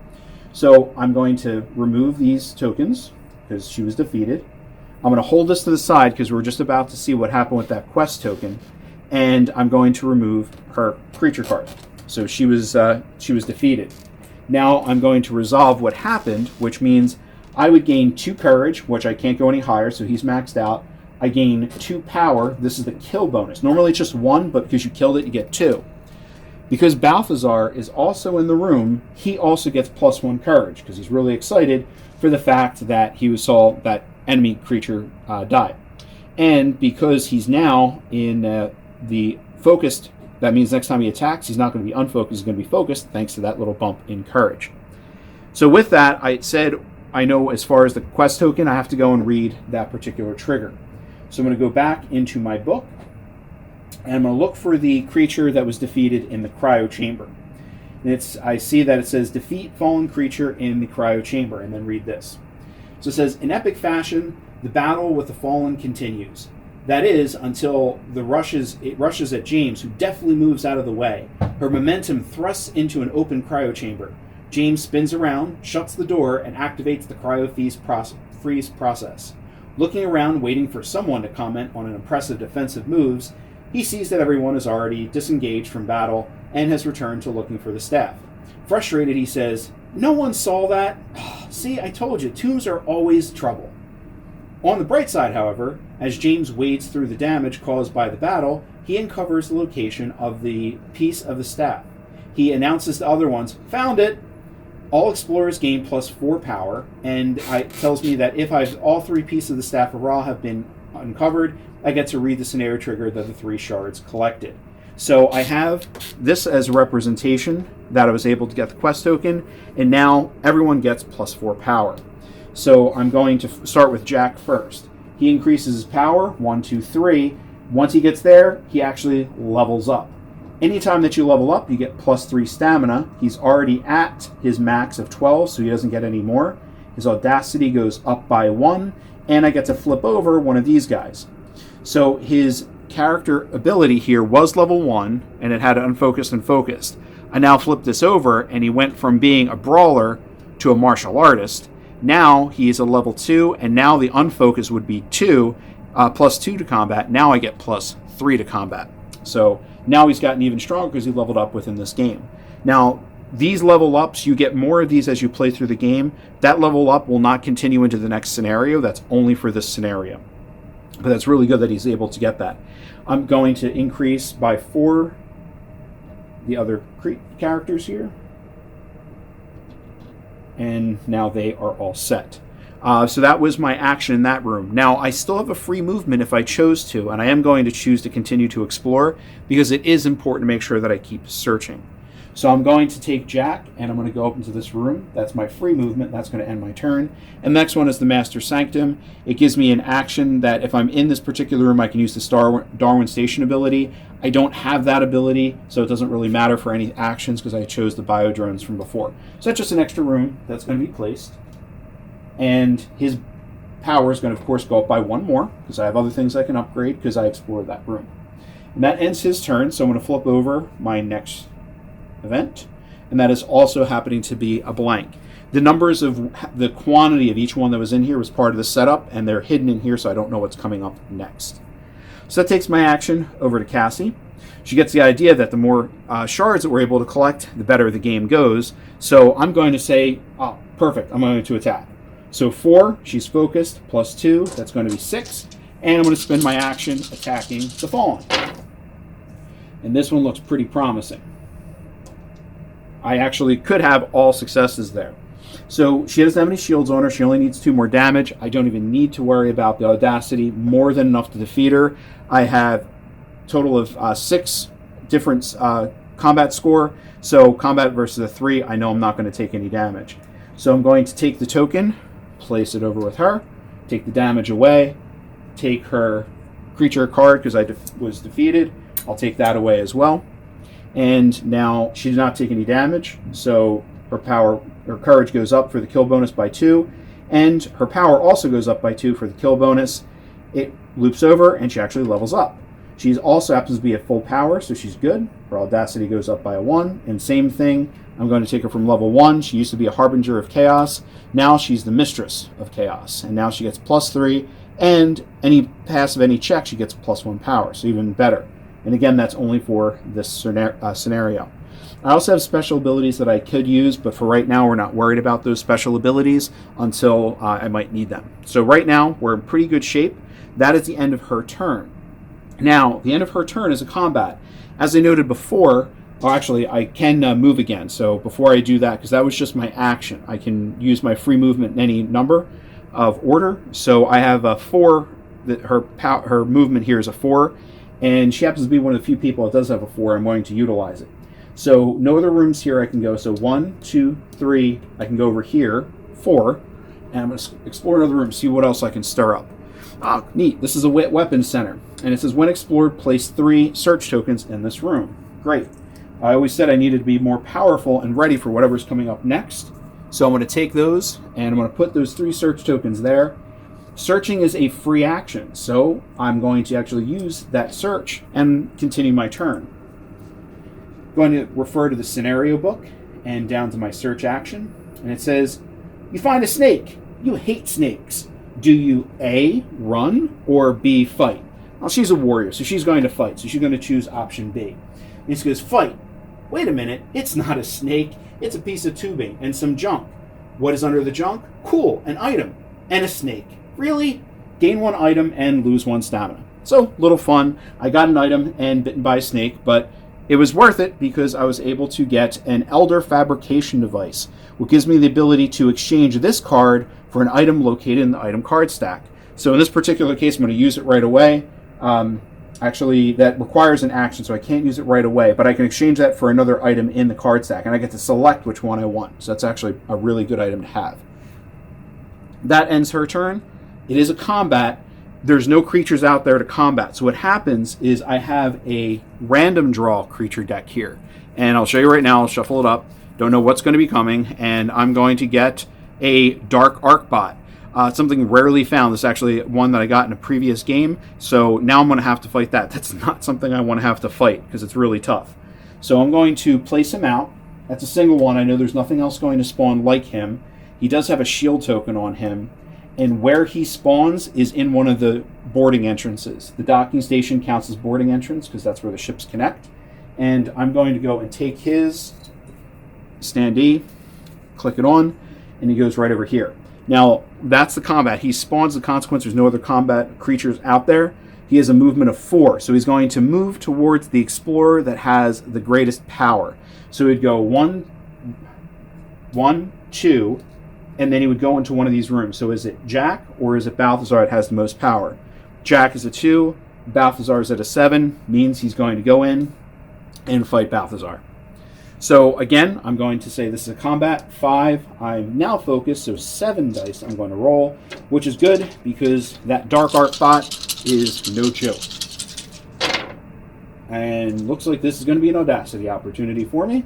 So I'm going to remove these tokens because she was defeated. I'm going to hold this to the side because we're just about to see what happened with that quest token. And I'm going to remove her creature card. So she was defeated. Now I'm going to resolve what happened, which means I would gain 2 courage, which I can't go any higher, so he's maxed out. I gain 2 power. This is the kill bonus. Normally it's just 1, but because you killed it, you get 2. Because Balthazar is also in the room, he also gets +1 courage, because he's really excited for the fact that he saw that enemy creature die. And because he's now in the focused, that means next time he attacks, he's not going to be unfocused, he's going to be focused, thanks to that little bump in courage. So with that, I said, I know as far as the quest token, I have to go and read that particular trigger. So I'm going to go back into my book, and I'm going to look for the creature that was defeated in the cryo chamber. And I see that it says, defeat fallen creature in the cryo chamber, and then read this. So it says, in epic fashion, the battle with the fallen continues. That is, until it rushes at James, who deftly moves out of the way. Her momentum thrusts into an open cryo chamber. James spins around, shuts the door, and activates the cryo-freeze process. Looking around, waiting for someone to comment on an impressive defensive moves, he sees that everyone is already disengaged from battle and has returned to looking for the staff. Frustrated, he says, no one saw that? See, I told you, tombs are always trouble. On the bright side, however, as James wades through the damage caused by the battle, he uncovers the location of the piece of the staff. He announces to other ones, found it! All explorers gain +4 power, and it tells me that if all 3 pieces of the staff of Ra have been uncovered, I get to read the scenario trigger that the 3 shards collected. So I have this as a representation that I was able to get the quest token, and now everyone gets +4 power. So I'm going to start with Jack first. He increases his power, 1, 2, 3. Once he gets there, he actually levels up. Anytime that you level up, you get +3 stamina. He's already at his max of 12, so he doesn't get any more. His audacity goes up by 1, and I get to flip over one of these guys. So his character ability here was level 1, and it had unfocused and focused. I now flip this over, and he went from being a brawler to a martial artist. Now he is a level 2, and now the unfocused would be 2, +2 to combat. Now I get +3 to combat. So now he's gotten even stronger because he leveled up within this game. Now, these level ups, you get more of these as you play through the game. That level up will not continue into the next scenario. That's only for this scenario. But that's really good that he's able to get that. I'm going to increase by 4 the other characters here. and now they are all set. So that was my action in that room. Now, I still have a free movement if I chose to, and I am going to choose to continue to explore because it is important to make sure that I keep searching. So I'm going to take Jack, and I'm going to go up into this room. That's my free movement. That's going to end my turn. And the next one is the Master Sanctum. It gives me an action that if I'm in this particular room, I can use the Darwin Station ability. I don't have that ability, so it doesn't really matter for any actions because I chose the Biodrones from before. So that's just an extra room that's going to be placed. And his power is going to, of course, go up by one more because I have other things I can upgrade because I explored that room. And that ends his turn, so I'm going to flip over my next event, and that is also happening to be a blank. The numbers of the quantity of each one that was in here was part of the setup, and they're hidden in here, so I don't know what's coming up next. So that takes my action over to Cassie. She gets the idea that the more shards that we're able to collect, the better the game goes. So I'm going to say, oh, perfect, I'm going to attack. So 4, she's focused, plus 2, that's going to be 6, and I'm going to spend my action attacking the Fallen. And this one looks pretty promising. I actually could have all successes there. So she doesn't have any shields on her. She only needs 2 more damage. I don't even need to worry about the audacity. More than enough to defeat her. I have a total of 6 different combat score. So combat versus a 3, I know I'm not going to take any damage. So I'm going to take the token, place it over with her, take the damage away, take her creature card because I was defeated. I'll take that away as well. And now she did not take any damage, so her courage goes up for the kill bonus by 2, and her power also goes up by 2 for the kill bonus. It loops over, and she actually levels up. She also happens to be at full power, so she's good. Her audacity goes up by a 1, and same thing, I'm going to take her from level 1. She used to be a Harbinger of Chaos. Now she's the Mistress of Chaos, and now she gets plus 3, and any pass of any check, she gets plus 1 power, so even better. And again, that's only for this scenario. I also have special abilities that I could use, but for right now, we're not worried about those special abilities until I might need them. So right now, we're in pretty good shape. That is the end of her turn. Now, the end of her turn is a combat. As I noted before, actually, I can move again. So before I do that, because that was just my action, I can use my free movement in any number of order. So I have a 4. That her movement here is a 4. And she happens to be one of the few people that does have a 4. I'm going to utilize it. So no other rooms here I can go. So 1, 2, 3. I can go over here. 4. And I'm going to explore another room, see what else I can stir up. Ah, neat. This is a weapons center. And it says, when explored, place 3 search tokens in this room. Great. I always said I needed to be more powerful and ready for whatever's coming up next. So I'm going to take those, and I'm going to put those 3 search tokens there. Searching is a free action, so I'm going to actually use that search and continue my turn. I'm going to refer to the scenario book and down to my search action, and it says, you find a snake. You hate snakes. Do you A, run, or B, fight? Well, she's a warrior, so she's going to fight, so she's going to choose option B. And she goes, fight. Wait a minute, it's not a snake. It's a piece of tubing and some junk. What is under the junk? Cool, an item and a snake. Really? Gain 1 item and lose 1 stamina. So, little fun. I got an item and bitten by a snake, but it was worth it because I was able to get an Elder Fabrication Device, which gives me the ability to exchange this card for an item located in the item card stack. So in this particular case, I'm going to use it right away. Actually, that requires an action, so I can't use it right away, but I can exchange that for another item in the card stack, and I get to select which one I want. So that's actually a really good item to have. That ends her turn. It is a combat. There's no creatures out there to combat. So what happens is I have a random draw creature deck here. And I'll show you right now. I'll shuffle it up. Don't know what's going to be coming. And I'm going to get a Dark Arcbot. Something rarely found. This is actually one that I got in a previous game. So now I'm going to have to fight that. That's not something I want to have to fight because it's really tough. So I'm going to place him out. That's a single one. I know there's nothing else going to spawn like him. He does have a shield token on him. And where he spawns is in one of the boarding entrances. The docking station counts as boarding entrance because that's where the ships connect. And I'm going to go and take his standee, click it on, and he goes right over here. Now, that's the combat. He spawns the consequence. There's no other combat creatures out there. He has a movement of 4. So he's going to move towards the explorer that has the greatest power. So he'd go 1, 2, and then he would go into one of these rooms. So is it Jack or is it Balthazar that has the most power? Jack is a 2, Balthazar is at a 7, means he's going to go in and fight Balthazar. So again, I'm going to say this is a combat. 5, I'm now focused, so 7 dice I'm going to roll, which is good because that dark art bot is no joke. And looks like this is going to be an audacity opportunity for me.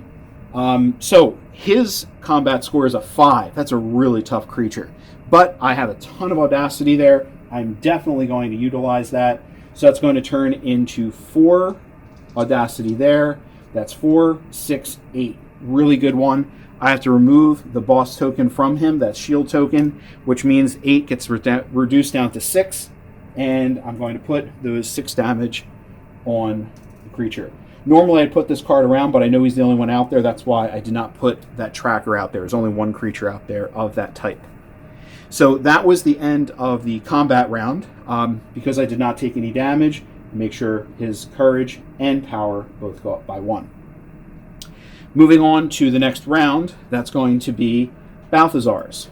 So his combat score is a 5. That's a really tough creature. But I have a ton of audacity there. I'm definitely going to utilize that. So that's going to turn into 4 audacity there. That's 4, 6, 8. Really good one. I have to remove the boss token from him, that shield token, which means 8 gets reduced down to 6. And I'm going to put those 6 damage on the creature. Normally I'd put this card around, but I know he's the only one out there. That's why I did not put that tracker out there. There's only one creature out there of that type. So that was the end of the combat round. Because I did not take any damage, make sure his courage and power both go up by 1. Moving on to the next round, that's going to be Balthazar's.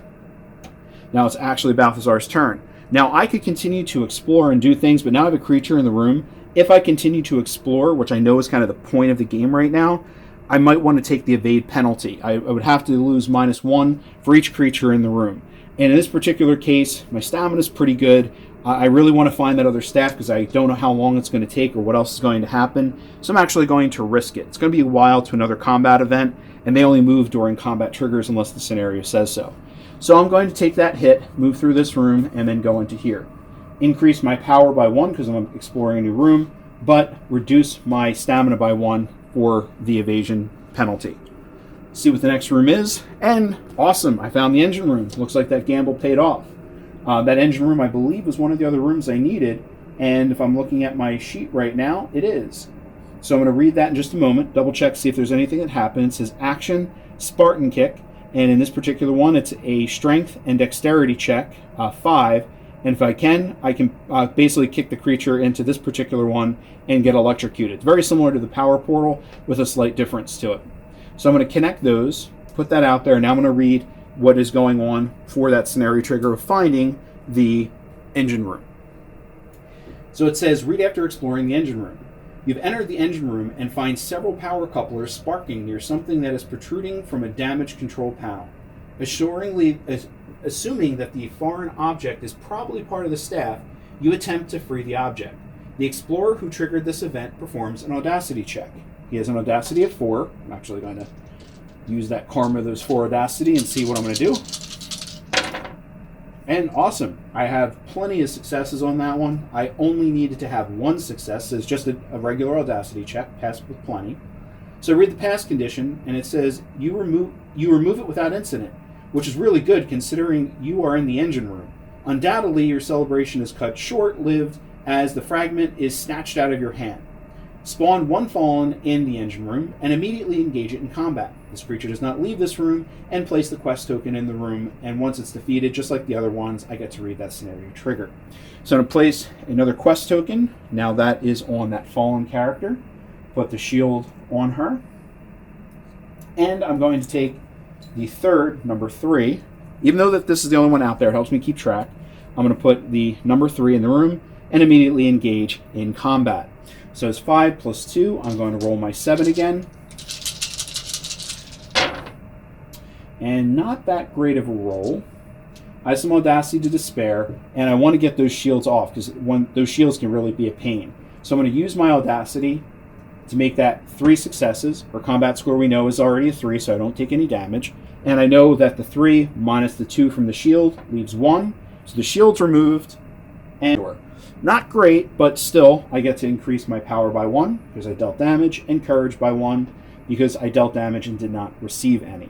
Now it's actually Balthazar's turn. Now I could continue to explore and do things, but now I have a creature in the room. If I continue to explore, which I know is kind of the point of the game right now, I might want to take the evade penalty. I would have to lose -1 for each creature in the room. And in this particular case, my stamina is pretty good. I really want to find that other staff because I don't know how long it's going to take or what else is going to happen. So I'm actually going to risk it. It's going to be a while to another combat event, and they only move during combat triggers unless the scenario says so. So I'm going to take that hit, move through this room, and then go into here. Increase my power by 1 because I'm exploring a new room, but reduce my stamina by 1 for the evasion penalty. See what the next room is, and awesome, I found the engine room. Looks like that gamble paid off. That engine room, I believe, was one of the other rooms I needed, and if I'm looking at my sheet right now, it is. So I'm going to read that in just a moment, double check, see if there's anything that happens. It says action, Spartan kick, and in this particular one, it's a strength and dexterity check, 5, and if I can basically kick the creature into this particular one and get electrocuted. It's very similar to the power portal with a slight difference to it. So I'm going to connect those, put that out there, and now I'm going to read what is going on for that scenario trigger of finding the engine room. So it says, read after exploring the engine room. You've entered the engine room and find several power couplers sparking near something that is protruding from a damage control panel. Assuming that the foreign object is probably part of the staff, you attempt to free the object. The explorer who triggered this event performs an audacity check. He has an audacity of 4. I'm actually going to use that karma of those 4 audacity and see what I'm going to do. And awesome. I have plenty of successes on that one. I only needed to have 1 success. So it's just a regular audacity check, passed with plenty. So read the pass condition, and it says you remove it without incident, which is really good considering you are in the engine room. Undoubtedly, your celebration is cut short-lived as the fragment is snatched out of your hand. Spawn 1 Fallen in the engine room and immediately engage it in combat. This creature does not leave this room, and place the quest token in the room, and once it's defeated, just like the other ones, I get to read that scenario trigger. So I'm going to place another quest token. Now that is on that Fallen character. Put the shield on her. And I'm going to take the third, number 3. Even though that this is the only one out there, it helps me keep track. I'm going to put the number 3 in the room and immediately engage in combat. So it's 5 plus 2. I'm going to roll my 7 again. And not that great of a roll. I have some audacity to despair, and I want to get those shields off, because those shields can really be a pain. So I'm going to use my audacity to make that 3 successes. Our combat score we know is already a 3, so I don't take any damage. And I know that the 3 minus the 2 from the shield leaves 1. So the shield's removed, and not great, but still I get to increase my power by 1 because I dealt damage, and courage by 1 because I dealt damage and did not receive any.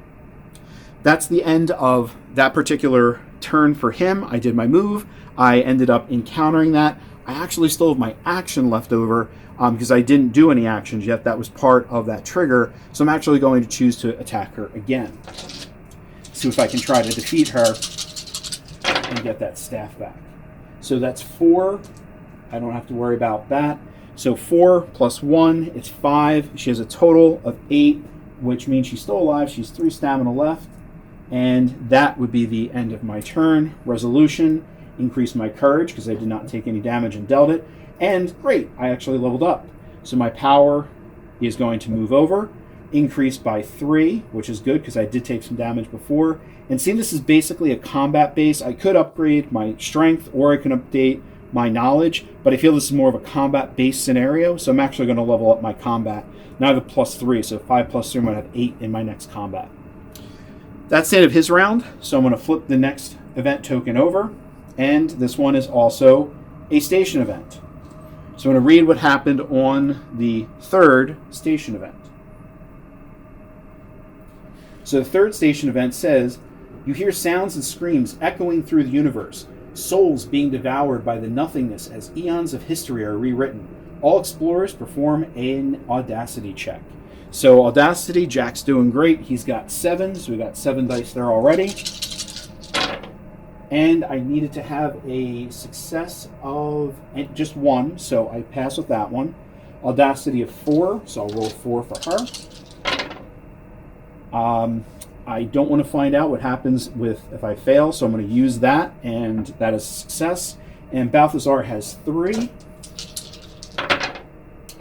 That's the end of that particular turn for him. I did my move. I ended up encountering that. I actually still have my action left over because I didn't do any actions yet. That was part of that trigger. So I'm actually going to choose to attack her again. See if I can try to defeat her and get that staff back. So that's 4. I don't have to worry about that. So 4 plus 1, it's 5. She has a total of 8, which means she's still alive. She's 3 stamina left. And that would be the end of my turn. Resolution, increase my courage because I did not take any damage and dealt it. And great, I actually leveled up. So my power is going to move over, increase by 3, which is good because I did take some damage before. And seeing this is basically a combat base, I could upgrade my strength or I can update my knowledge, but I feel this is more of a combat-based scenario, so I'm actually going to level up my combat. Now I have a +3, so 5 + 3, I'm going to have 8 in my next combat. That's the end of his round, so I'm going to flip the next event token over, and this one is also a station event. So I'm going to read what happened on the third station event. So the third station event says, you hear sounds and screams echoing through the universe, souls being devoured by the nothingness as eons of history are rewritten. All explorers perform an audacity check. So audacity, Jack's doing great. He's got 7, so we got 7 dice there already. And I needed to have a success of just 1, so I pass with that one. Audacity of 4, so I'll roll 4 for her. I don't want to find out what happens if I fail, so I'm going to use that, and that is a success. And Balthazar has 3.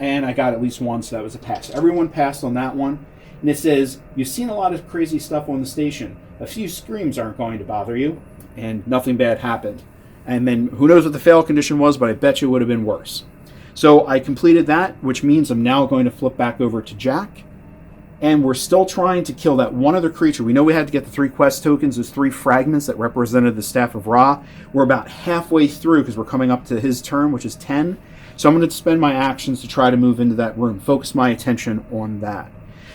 And I got at least 1, so that was a pass. Everyone passed on that one. And it says, you've seen a lot of crazy stuff on the station. A few screams aren't going to bother you. And nothing bad happened. And then who knows what the fail condition was, but I bet you it would have been worse. So I completed that, which means I'm now going to flip back over to Jack. And we're still trying to kill that one other creature. We know we had to get the 3 quest tokens, those 3 fragments that represented the Staff of Ra. We're about halfway through because we're coming up to his turn, which is 10. So I'm going to spend my actions to try to move into that room, focus my attention on that.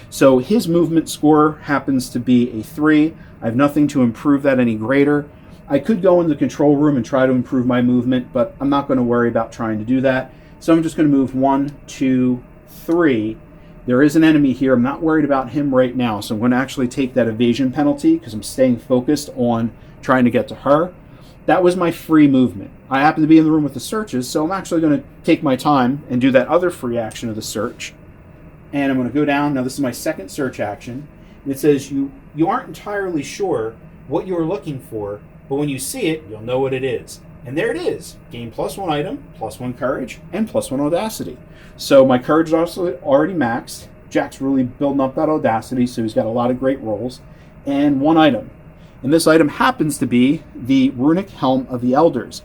So his movement score happens to be a 3. I have nothing to improve that any greater. I could go in the control room and try to improve my movement, but I'm not going to worry about trying to do that. So I'm just going to move 1, 2, 3. There is an enemy here. I'm not worried about him right now, so I'm going to actually take that evasion penalty because I'm staying focused on trying to get to her. That was my free movement. I happen to be in the room with the searches, so I'm actually going to take my time and do that other free action of the search. And I'm going to go down. Now this is my second search action. And it says you aren't entirely sure what you're looking for, but when you see it, you'll know what it is. And there it is. Gain +1 item, +1 courage, and +1 audacity. So my courage is also already maxed. Jack's really building up that audacity, so he's got a lot of great rolls. And 1 item. And this item happens to be the Runic Helm of the Elders.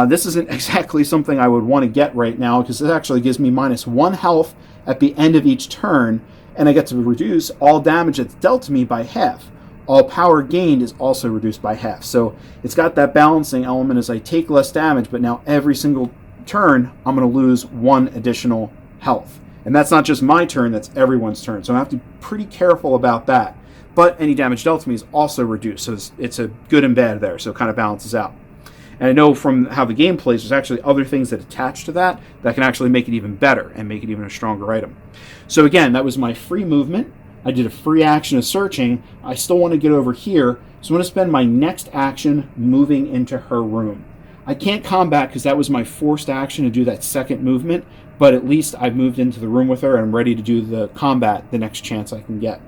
This isn't exactly something I would want to get right now, because it actually gives me -1 health at the end of each turn, and I get to reduce all damage that's dealt to me by half. All power gained is also reduced by half. So it's got that balancing element as I take less damage, but now every single turn, I'm going to lose 1 additional health. And that's not just my turn, that's everyone's turn. So I have to be pretty careful about that. But any damage dealt to me is also reduced. So it's a good and bad there, so it kind of balances out. And I know from how the game plays, there's actually other things that attach to that can actually make it even better and make it even a stronger item. So again, that was my free movement. I did a free action of searching. I still want to get over here, so I'm going to spend my next action moving into her room. I can't combat because that was my forced action to do that second movement, but at least I've moved into the room with her and I'm ready to do the combat the next chance I can get.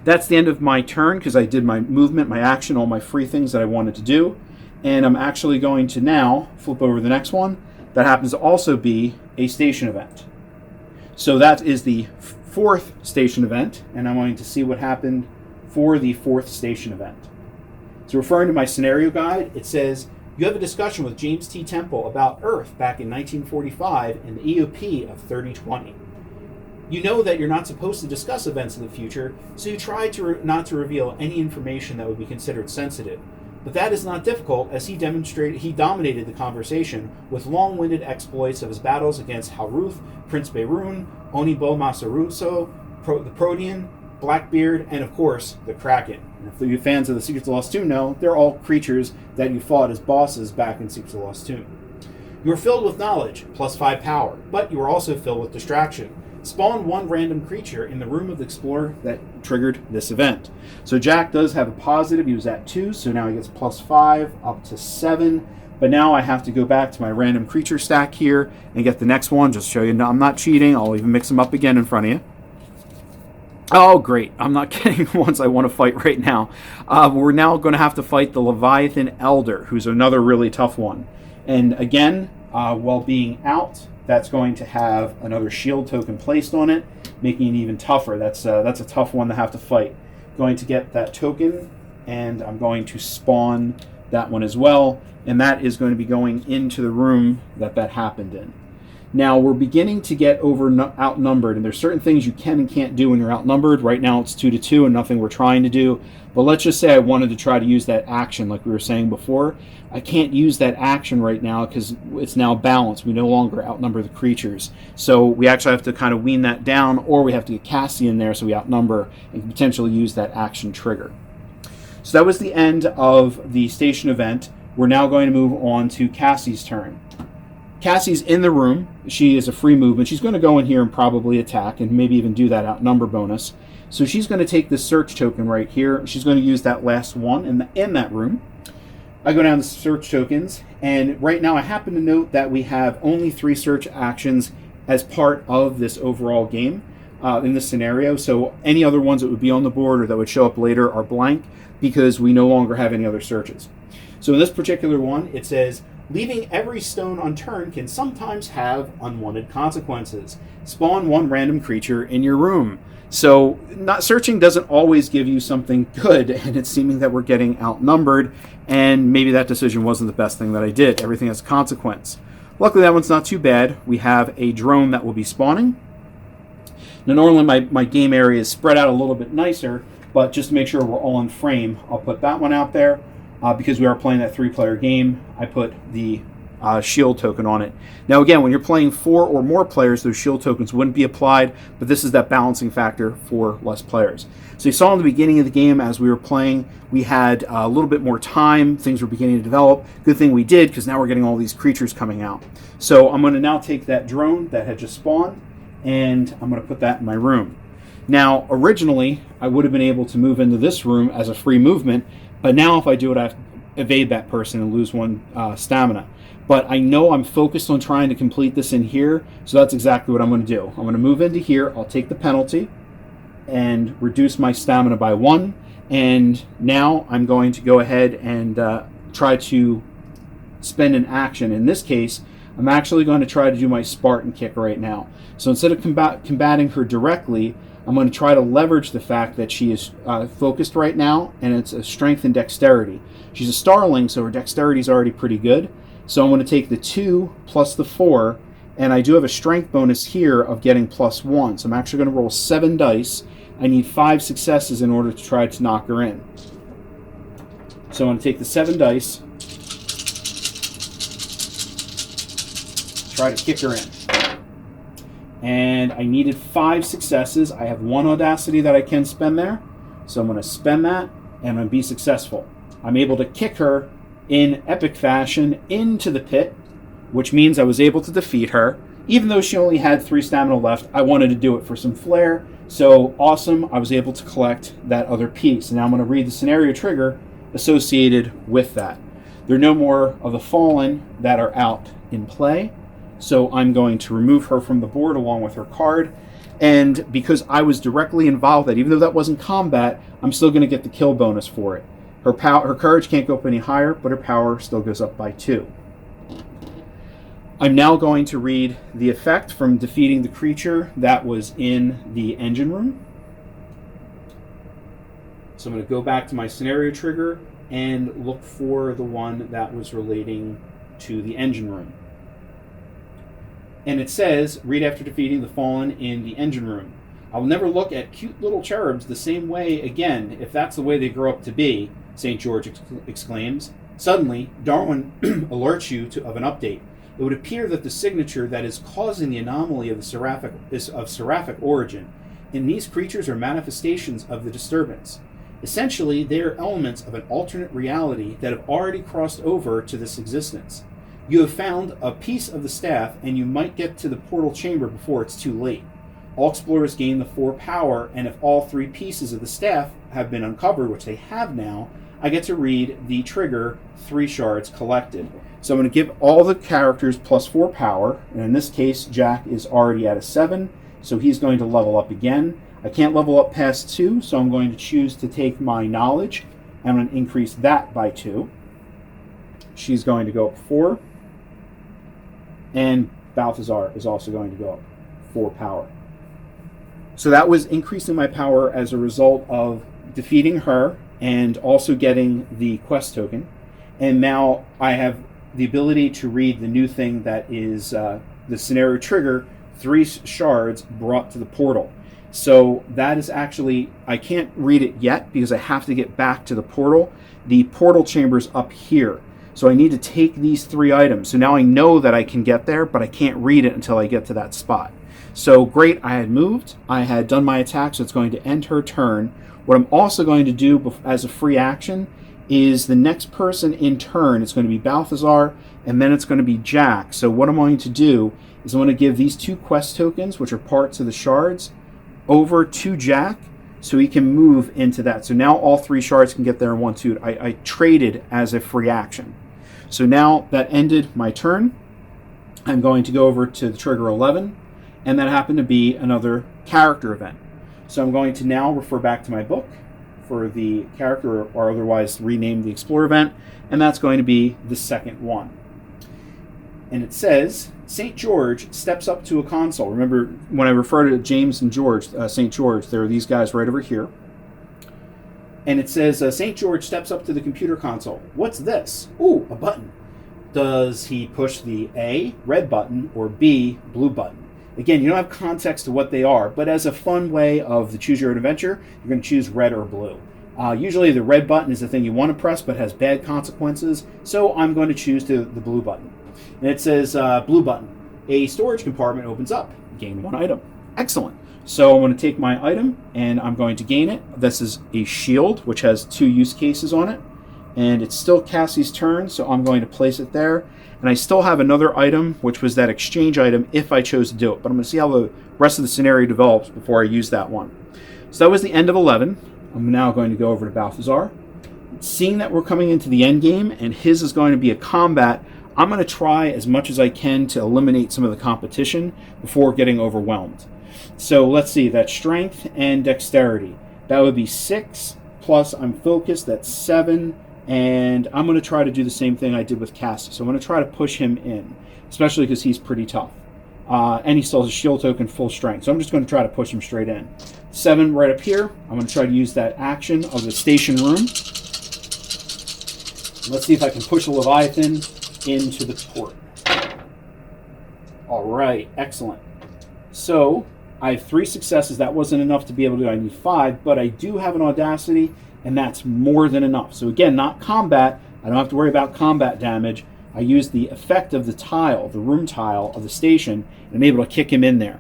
That's the end of my turn because I did my movement, my action, all my free things that I wanted to do. And I'm actually going to now flip over the next one. That happens to also be a station event. So that is the 4th station event, and I'm going to see what happened for the 4th station event. So referring to my scenario guide, it says, you have a discussion with James T. Temple about Earth back in 1945 in the EOP of 3020. You know that you're not supposed to discuss events in the future, so you try not to reveal any information that would be considered sensitive. But that is not difficult, as he dominated the conversation with long-winded exploits of his battles against Halruth, Prince Beirun, Onibo Masaruso, the Protean, Blackbeard, and of course, the Kraken. And if you fans of the Secrets of the Lost Tomb know, they're all creatures that you fought as bosses back in Secrets of the Lost Tomb. You are filled with knowledge, +5 power, but you are also filled with distraction. Spawn 1 random creature in the room of the Explorer that triggered this event. So Jack does have a positive. He was at 2, so now he gets +5 up to 7. But now I have to go back to my random creature stack here and get the next one. Just to show you, I'm not cheating. I'll even mix them up again in front of you. Oh, great. I'm not getting ones I want to fight right now. We're now going to have to fight the Leviathan Elder, who's another really tough one. And again, while being out, that's going to have another shield token placed on it, making it even tougher. That's a tough one to have to fight. Going to get that token, and I'm going to spawn that one as well. And that is going to be going into the room that happened in. Now, we're beginning to get outnumbered, and there's certain things you can and can't do when you're outnumbered. Right now, it's 2-2 and nothing we're trying to do. But let's just say I wanted to try to use that action like we were saying before. I can't use that action right now because it's now balanced. We no longer outnumber the creatures. So we actually have to kind of wean that down, or we have to get Cassie in there so we outnumber and potentially use that action trigger. So that was the end of the station event. We're now going to move on to Cassie's turn. Cassie's in the room. She is a free movement. She's going to go in here and probably attack and maybe even do that outnumber bonus. So she's going to take this search token right here. She's going to use that last one in that room. I go down to search tokens, and right now I happen to note that we have only 3 search actions as part of this overall game in this scenario. So any other ones that would be on the board or that would show up later are blank because we no longer have any other searches. So in this particular one, it says, leaving every stone unturned can sometimes have unwanted consequences. Spawn 1 random creature in your room. So not searching doesn't always give you something good, and it's seeming that we're getting outnumbered, and maybe that decision wasn't the best thing that I did. Everything has a consequence. Luckily, that one's not too bad. We have a drone that will be spawning. Now, normally my game area is spread out a little bit nicer, but just to make sure we're all in frame, I'll put that one out there. Because we are playing that 3-player game, I put the shield token on it. Now again, when you're playing 4 or more players, those shield tokens wouldn't be applied, but this is that balancing factor for less players. So you saw in the beginning of the game as we were playing, we had a little bit more time, things were beginning to develop. Good thing we did, because now we're getting all these creatures coming out. So I'm going to now take that drone that had just spawned, and I'm going to put that in my room. Now, originally, I would have been able to move into this room as a free movement, but now if I do it, I have to evade that person and lose 1 stamina. But I know I'm focused on trying to complete this in here, so that's exactly what I'm going to do. I'm going to move into here, I'll take the penalty, and reduce my stamina by 1. And now I'm going to go ahead and try to spend an action. In this case, I'm actually going to try to do my Spartan kick right now. So instead of combating her directly, I'm going to try to leverage the fact that she is focused right now, and it's a strength and dexterity. She's a Starling, so her dexterity is already pretty good. So I'm going to take the 2 plus the 4, and I do have a strength bonus here of getting +1. So I'm actually going to roll 7 dice. I need 5 successes in order to try to knock her in. So I'm going to take the 7 dice, try to kick her in. And I needed 5 successes. I have 1 audacity that I can spend there. So I'm going to spend that, and I'm going to be successful. I'm able to kick her in epic fashion into the pit, which means I was able to defeat her. Even though she only had 3 stamina left, I wanted to do it for some flair. So awesome, I was able to collect that other piece. And now I'm going to read the scenario trigger associated with that. There are no more of the Fallen that are out in play. So I'm going to remove her from the board along with her card. And because I was directly involved with that, even though that wasn't combat, I'm still going to get the kill bonus for it. Her courage can't go up any higher, but her power still goes up by 2. I'm now going to read the effect from defeating the creature that was in the engine room. So I'm going to go back to my scenario trigger and look for the one that was relating to the engine room. And it says, read after defeating the Fallen in the engine room. I will never look at cute little cherubs the same way again, if that's the way they grow up to be, St. George exclaims. Suddenly, Darwin alerts you of an update. It would appear that the signature that is causing the anomaly of the is of seraphic origin, and these creatures are manifestations of the disturbance. Essentially, they are elements of an alternate reality that have already crossed over to this existence. You have found a piece of the staff, and you might get to the portal chamber before it's too late. All explorers gain the 4 power, and if all 3 pieces of the staff have been uncovered, which they have now, I get to read the trigger 3 shards collected. So I'm going to give all the characters +4 power, and in this case, Jack is already at a 7, so he's going to level up again. I can't level up past 2, so I'm going to choose to take my knowledge. I'm going to increase that by 2. She's going to go up 4. And Balthazar is also going to go up 4 power. So that was increasing my power as a result of defeating her and also getting the quest token. And now I have the ability to read the new thing that is the scenario trigger, 3 shards brought to the portal. So that is actually, I can't read it yet because I have to get back to the portal. The portal chamber's up here. So I need to take these 3 items. So now I know that I can get there, but I can't read it until I get to that spot. So great, I had moved, I had done my attack, so it's going to end her turn. What I'm also going to do as a free action is the next person in turn, it's going to be Balthazar, and then it's going to be Jack. So what I'm going to do is I'm going to give these 2 quest tokens, which are parts of the shards, over to Jack, so he can move into that. So now all 3 shards can get there in 1 2. I traded as a free action. So now that ended my turn. I'm going to go over to the trigger 11, and that happened to be another character event. So I'm going to now refer back to my book for the character, or otherwise rename the Explorer event, and that's going to be the second one. And it says, St. George steps up to a console. Remember, when I refer to James and George, St. George, there are these guys right over here. And it says, St. George steps up to the computer console. What's this? Ooh, a button. Does he push the A, red button, or B, blue button? Again, you don't have context to what they are, but as a fun way of the Choose Your Own Adventure, you're going to choose red or blue. Usually the red button is the thing you want to press, but has bad consequences, so I'm going to choose the blue button. And it says, blue button. A storage compartment opens up. Gain 1 item. Excellent. So I'm going to take my item, and I'm going to gain it. This is a shield, which has 2 use cases on it. And it's still Cassie's turn, so I'm going to place it there. And I still have another item, which was that exchange item, if I chose to do it. But I'm going to see how the rest of the scenario develops before I use that one. So that was the end of 11. I'm now going to go over to Balthazar. Seeing that we're coming into the end game, and his is going to be a combat, I'm going to try as much as I can to eliminate some of the competition before getting overwhelmed. So let's see, that's strength and dexterity. That would be 6, plus I'm focused, that's 7, and I'm going to try to do the same thing I did with Cassie. So I'm going to try to push him in, especially because he's pretty tough. And he still has a shield token full strength, so I'm just going to try to push him straight in. 7 right up here. I'm going to try to use that action of the station room. Let's see if I can push a Leviathan into the port. All right, excellent. So I have 3 successes. That wasn't enough to be able to do. I need 5, but I do have an audacity, and that's more than enough. So again, not combat. I don't have to worry about combat damage. I use the effect of the tile, the room tile of the station, and I'm able to kick him in there.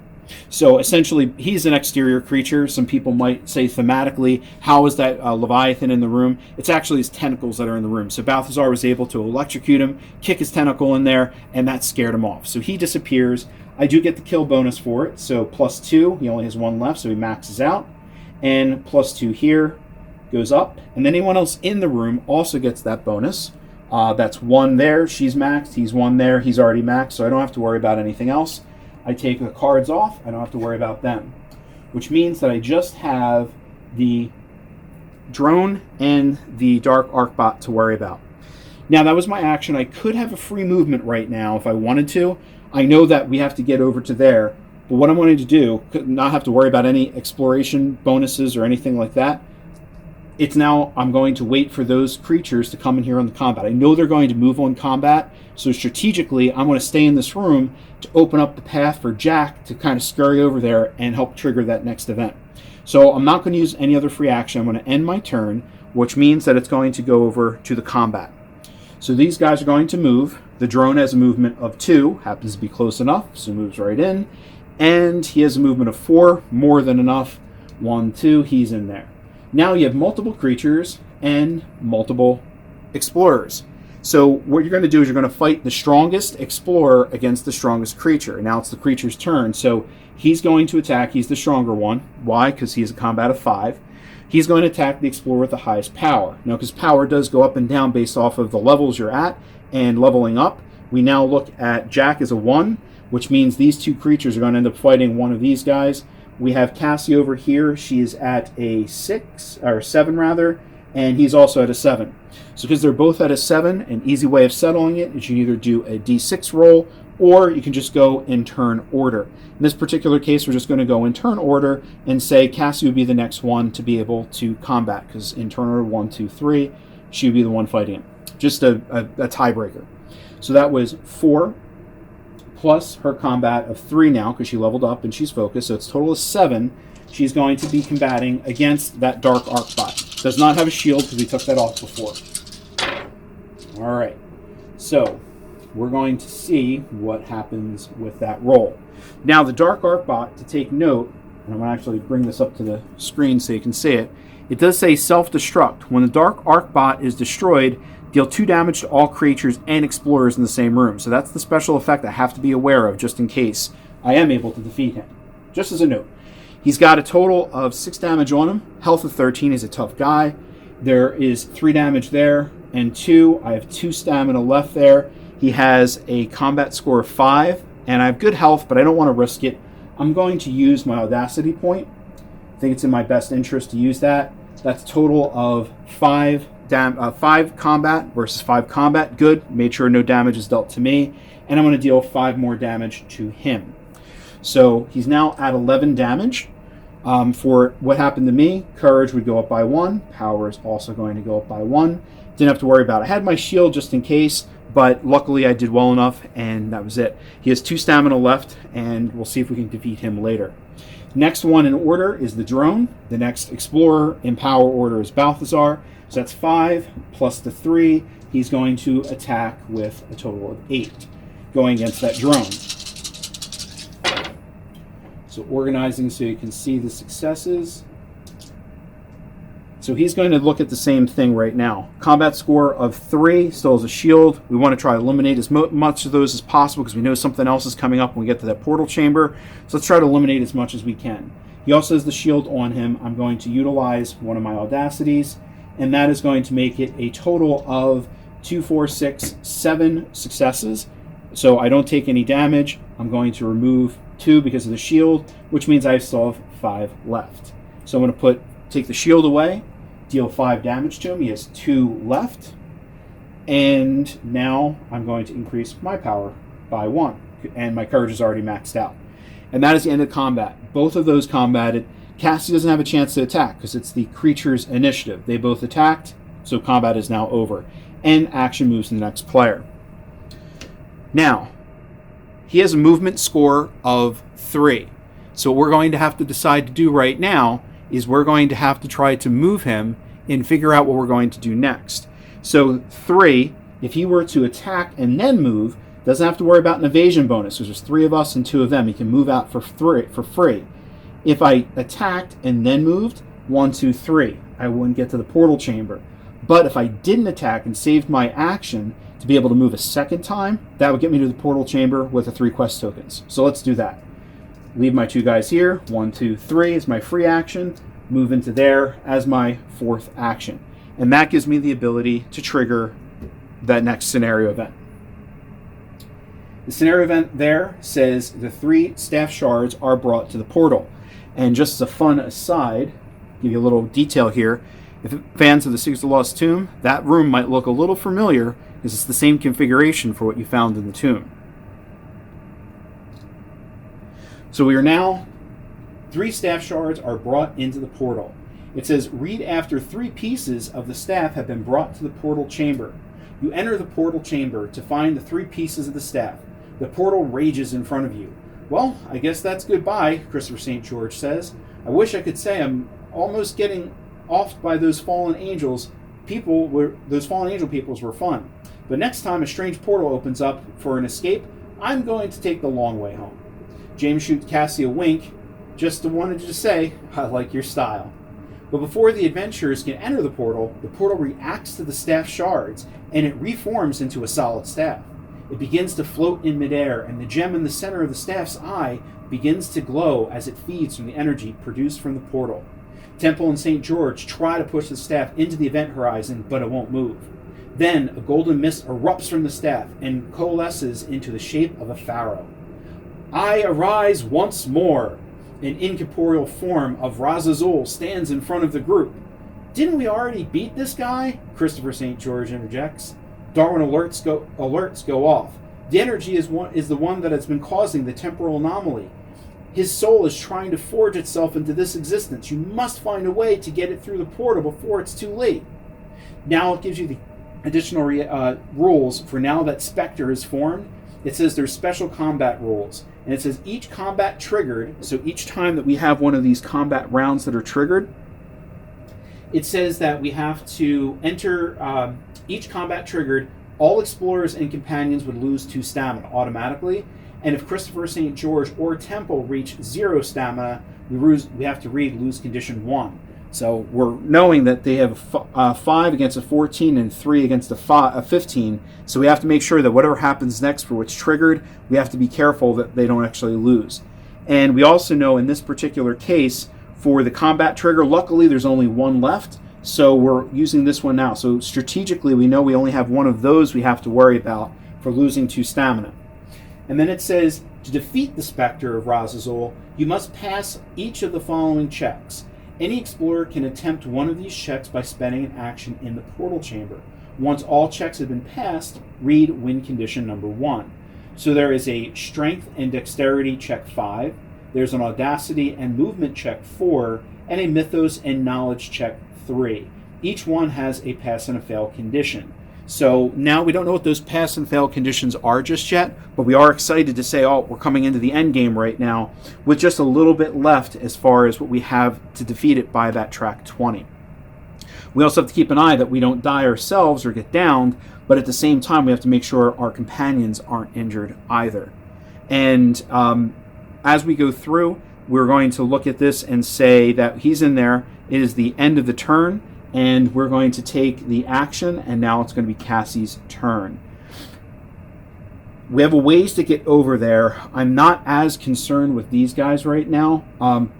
So essentially, he's an exterior creature. Some people might say thematically, how is that Leviathan in the room? It's actually his tentacles that are in the room. So Balthazar was able to electrocute him, kick his tentacle in there, and that scared him off. So he disappears. I do get the kill bonus for it. So +2, he only has 1 left, so he maxes out. And +2 here goes up. And then anyone else in the room also gets that bonus. That's 1 there. She's maxed. He's 1 there. He's already maxed, so I don't have to worry about anything else. I take the cards off. I don't have to worry about them, which means that I just have the drone and the Dark Arcbot to worry about. Now, that was my action. I could have a free movement right now if I wanted to. I know that we have to get over to there, but what I'm going to do, not have to worry about any exploration bonuses or anything like that. It's now I'm going to wait for those creatures to come in here on the combat. I know they're going to move on combat, so strategically I'm going to stay in this room to open up the path for Jack to kind of scurry over there and help trigger that next event. So I'm not going to use any other free action. I'm going to end my turn, which means that it's going to go over to the combat. So these guys are going to move. The drone has a movement of 2, happens to be close enough, so moves right in. And he has a movement of 4, more than enough. 1, 2, he's in there. Now you have multiple creatures and multiple explorers. So what you're going to do is you're going to fight the strongest explorer against the strongest creature. Now it's the creature's turn, so he's going to attack. He's the stronger one. Why? Because he has a combat of 5. He's going to attack the explorer with the highest power. Now, because power does go up and down based off of the levels you're at and leveling up, we now look at Jack as a 1, which means these 2 creatures are going to end up fighting one of these guys. We have Cassie over here. She is at a 6, or 7 rather, and he's also at a 7. So because they're both at a 7, an easy way of settling it is you either do a d6 roll, or you can just go in turn order. In this particular case, we're just going to go in turn order and say Cassie would be the next one to be able to combat, because in turn order 1, 2, 3, she would be the one fighting him. Just a tiebreaker. So that was 4 plus her combat of 3 now, because she leveled up and she's focused, so it's a total of 7. She's going to be combating against that Dark Arcbot. Does not have a shield because we took that off before. All right, so we're going to see what happens with that roll. Now, the Dark Arcbot, to take note, and I'm going to actually bring this up to the screen so you can see it, it does say self-destruct. When the Dark Arcbot is destroyed, deal 2 damage to all creatures and explorers in the same room. So that's the special effect I have to be aware of just in case I am able to defeat him. Just as a note. He's got a total of 6 damage on him. Health of 13. He's a tough guy. There is 3 damage there and 2. I have 2 stamina left there. He has a combat score of 5. And I have good health, but I don't want to risk it. I'm going to use my Audacity point. I think it's in my best interest to use that. That's a total of 5 combat versus 5 combat. Good. Made sure no damage is dealt to me. And I'm going to deal 5 more damage to him. So he's now at 11 damage. For what happened to me, courage would go up by 1. Power is also going to go up by 1. Didn't have to worry about it. I had my shield just in case, but luckily I did well enough, and that was it. He has 2 stamina left, and we'll see if we can defeat him later. Next one in order is the drone. The next explorer in power order is Balthazar. So that's 5 plus the 3. He's going to attack with a total of 8, going against that drone. So organizing so you can see the successes. So he's going to look at the same thing right now. Combat score of 3, still has a shield. We want to try to eliminate as much of those as possible because we know something else is coming up when we get to that portal chamber. So let's try to eliminate as much as we can. He also has the shield on him. I'm going to utilize one of my audacities, and that is going to make it a total of 2, 4, 6, 7 successes. So I don't take any damage. I'm going to remove 2 because of the shield, which means I still have 5 left. So I'm going to take the shield away, deal 5 damage to him. He has 2 left. And now I'm going to increase my power by 1. And my courage is already maxed out. And that is the end of combat. Both of those combated. Cassie doesn't have a chance to attack because it's the creature's initiative. They both attacked, so combat is now over. And action moves to the next player. Now, he has a movement score of 3. So what we're going to have to decide to do right now is we're going to have to try to move him and figure out what we're going to do next. So 3, if he were to attack and then move, doesn't have to worry about an evasion bonus because there's 3 of us and 2 of them. He can move out for free. If I attacked and then moved, 1, 2, 3, I wouldn't get to the portal chamber. But if I didn't attack and saved my action to be able to move a second time, that would get me to the portal chamber with the 3 quest tokens. So let's do that. Leave my 2 guys here. 1, 2, 3 is my free action. Move into there as my 4th action. And that gives me the ability to trigger that next scenario event. The scenario event there says the 3 staff shards are brought to the portal. And just as a fun aside, give you a little detail here. If fans of the Secrets of the Lost Tomb, that room might look a little familiar because it's the same configuration for what you found in the tomb. So we are now, 3 staff shards are brought into the portal. It says, read after 3 pieces of the staff have been brought to the portal chamber. You enter the portal chamber to find the 3 pieces of the staff. The portal rages in front of you. Well, I guess that's goodbye, Christopher St. George says. I wish I could say I'm almost getting offed by those fallen angels. Those fallen angel peoples were fun. But next time a strange portal opens up for an escape, I'm going to take the long way home. James shoots Cassie a wink. Just wanted to say, I like your style. But before the adventurers can enter the portal reacts to the staff shards, and it reforms into a solid staff. It begins to float in midair, and the gem in the center of the staff's eye begins to glow as it feeds from the energy produced from the portal. Temple and St. George try to push the staff into the event horizon, but it won't move. Then a golden mist erupts from the staff and coalesces into the shape of a pharaoh. I arise once more. an incorporeal form of Razazul stands in front of the group. Didn't we already beat this guy? Christopher St. George interjects. Darwin alerts go off. The energy is the one that has been causing the temporal anomaly. His soul is trying to forge itself into this existence. You must find a way to get it through the portal before it's too late. Now it gives you the additional rules for now that Spectre is formed. It says there's special combat rules. And it says each combat triggered, so each time that we have one of these combat rounds that are triggered, it says that we have to enter each combat triggered, all explorers and companions would lose 2 stamina automatically. And if Christopher St. George or Temple reach 0 stamina, we have to read lose condition 1. So we're knowing that they have 5 against a 14 and 3 against a 15. So we have to make sure that whatever happens next for what's triggered, we have to be careful that they don't actually lose. And we also know in this particular case, for the combat trigger, luckily there's only 1 left. So we're using this one now. So strategically, we know we only have 1 of those we have to worry about for losing 2 stamina. And then it says, to defeat the Spectre of Razazul, you must pass each of the following checks. Any explorer can attempt one of these checks by spending an action in the portal chamber. Once all checks have been passed, read win condition number 1. So there is a strength and dexterity check 5, there's an audacity and movement check 4, and a mythos and knowledge check 3. Each one has a pass and a fail condition. So now we don't know what those pass and fail conditions are just yet, but we are excited to say, oh, we're coming into the end game right now with just a little bit left as far as what we have to defeat it by that track 20. We also have to keep an eye that we don't die ourselves or get downed, but at the same time we have to make sure our companions aren't injured either. And as we go through, we're going to look at this and say that he's in there. It is the end of the turn, and we're going to take the action, and now it's going to be Cassie's turn. We have a ways to get over there. I'm not as concerned with these guys right now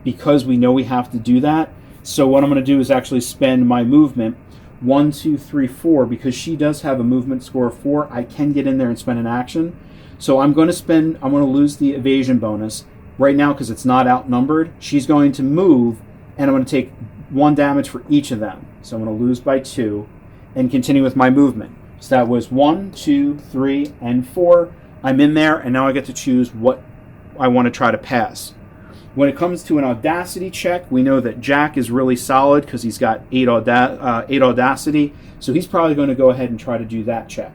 because we know we have to do that. So what I'm going to do is actually spend my movement 1, 2, 3, 4 because she does have a movement score of 4. I can get in there and spend an action. So I'm going to lose the evasion bonus right now because it's not outnumbered. She's going to move, and I'm going to take 1 damage for each of them. So I'm going to lose by 2 and continue with my movement. So that was 1, 2, 3, and 4. I'm in there, and now I get to choose what I want to try to pass. When it comes to an audacity check, we know that Jack is really solid because he's got 8 audacity. So he's probably going to go ahead and try to do that check.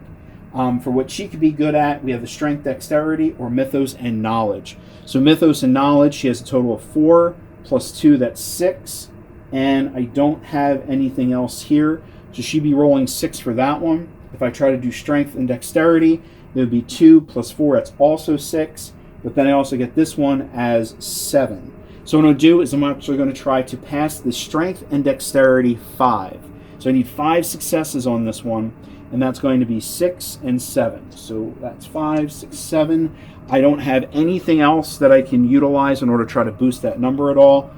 For what she could be good at, we have the strength, dexterity, or mythos and knowledge. So mythos and knowledge, she has a total of 4 plus 2, that's 6. And I don't have anything else here, so she'd be rolling 6 for that one. If I try to do strength and dexterity, it would be 2 plus 4, that's also 6. But then I also get this one as 7. So what I'm going to do is I'm actually going to try to pass the strength and dexterity 5. So I need 5 successes on this one, and that's going to be 6 and 7. So that's 5, 6, 7. I don't have anything else that I can utilize in order to try to boost that number at all.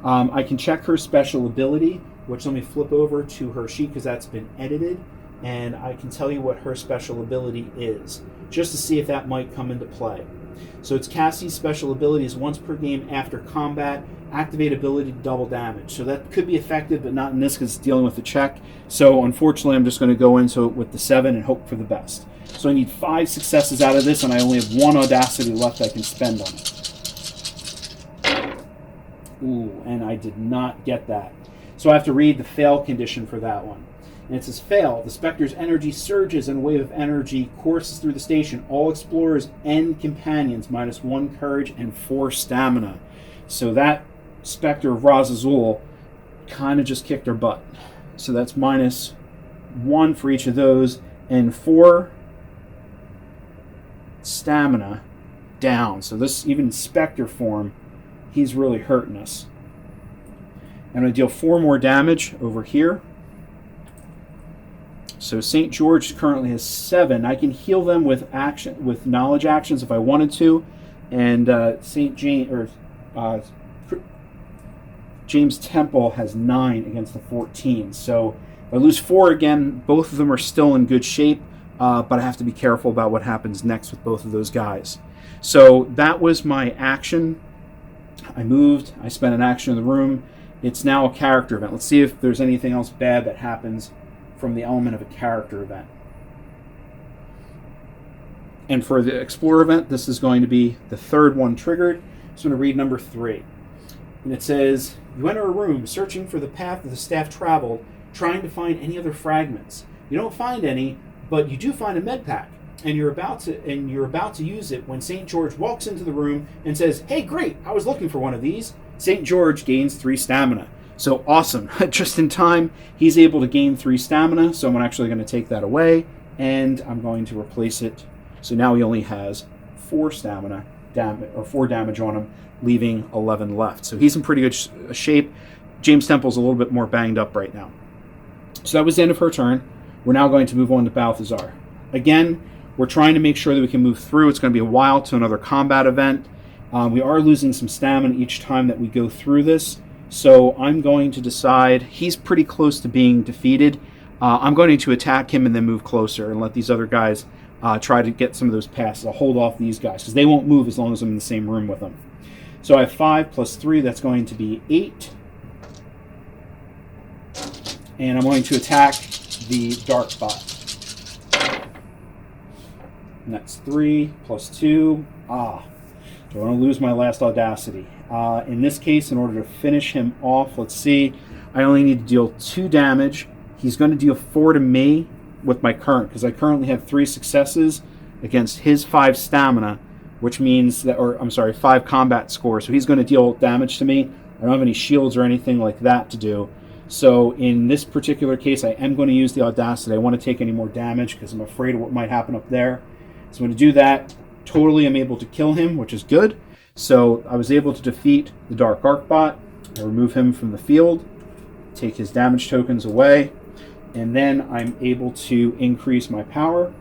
I can check her special ability, which let me flip over to her sheet because that's been edited, and I can tell you what her special ability is, just to see if that might come into play. So it's Cassie's special ability is once per game after combat, activate ability to double damage. So that could be effective, but not in this because it's dealing with the check. So unfortunately, I'm just going to go into it with the 7 and hope for the best. So I need 5 successes out of this, and I only have 1 audacity left I can spend on it. Ooh, and I did not get that. So I have to read the fail condition for that one. And it says, fail. The Spectre's energy surges and a wave of energy courses through the station. All explorers and companions minus 1 courage and 4 stamina. So that Spectre of Razazul kind of just kicked her butt. So that's minus 1 for each of those and 4 stamina down. So this, even Spectre form, he's really hurting us. I'm going to deal 4 more damage over here. So St. George currently has 7. I can heal them with knowledge actions if I wanted to, and James Temple has 9 against the 14. So if I lose 4 again, both of them are still in good shape, but I have to be careful about what happens next with both of those guys. So that was my action. I moved. I spent an action in the room. It's now a character event. Let's see if there's anything else bad that happens from the element of a character event. And for the Explorer event, this is going to be the third one triggered. So I'm going to read number 3. And it says, you enter a room searching for the path that the staff traveled, trying to find any other fragments. You don't find any, but you do find a med pack. And you're about to use it when St. George walks into the room and says, hey, great, I was looking for one of these. St. George gains 3 stamina. So awesome. Just in time, he's able to gain 3 stamina. So I'm actually going to take that away, and I'm going to replace it. So now he only has 4 stamina damage, or 4 damage on him, leaving 11 left. So he's in pretty good shape. James Temple's a little bit more banged up right now. So that was the end of her turn. We're now going to move on to Balthazar. Again, we're trying to make sure that we can move through. It's going to be a while to another combat event. We are losing some stamina each time that we go through this. So I'm going to decide he's pretty close to being defeated. I'm going to attack him and then move closer and let these other guys try to get some of those passes. I'll hold off these guys because they won't move as long as I'm in the same room with them. So I have 5 plus 3. That's going to be 8. And I'm going to attack the Dark Bot. And that's 3 plus 2. Do I want to lose my last Audacity? In this case, in order to finish him off, let's see. I only need to deal 2 damage. He's going to deal 4 to me with my current, because I currently have 3 successes against his 5 stamina, which means that, or I'm sorry, 5 combat score. So he's going to deal damage to me. I don't have any shields or anything like that to do. So in this particular case, I am going to use the Audacity. I don't want to take any more damage because I'm afraid of what might happen up there. So I'm going to do that. Totally, I'm able to kill him, which is good. So I was able to defeat the Dark Arcbot. I remove him from the field, take his damage tokens away, and then I'm able to increase my power,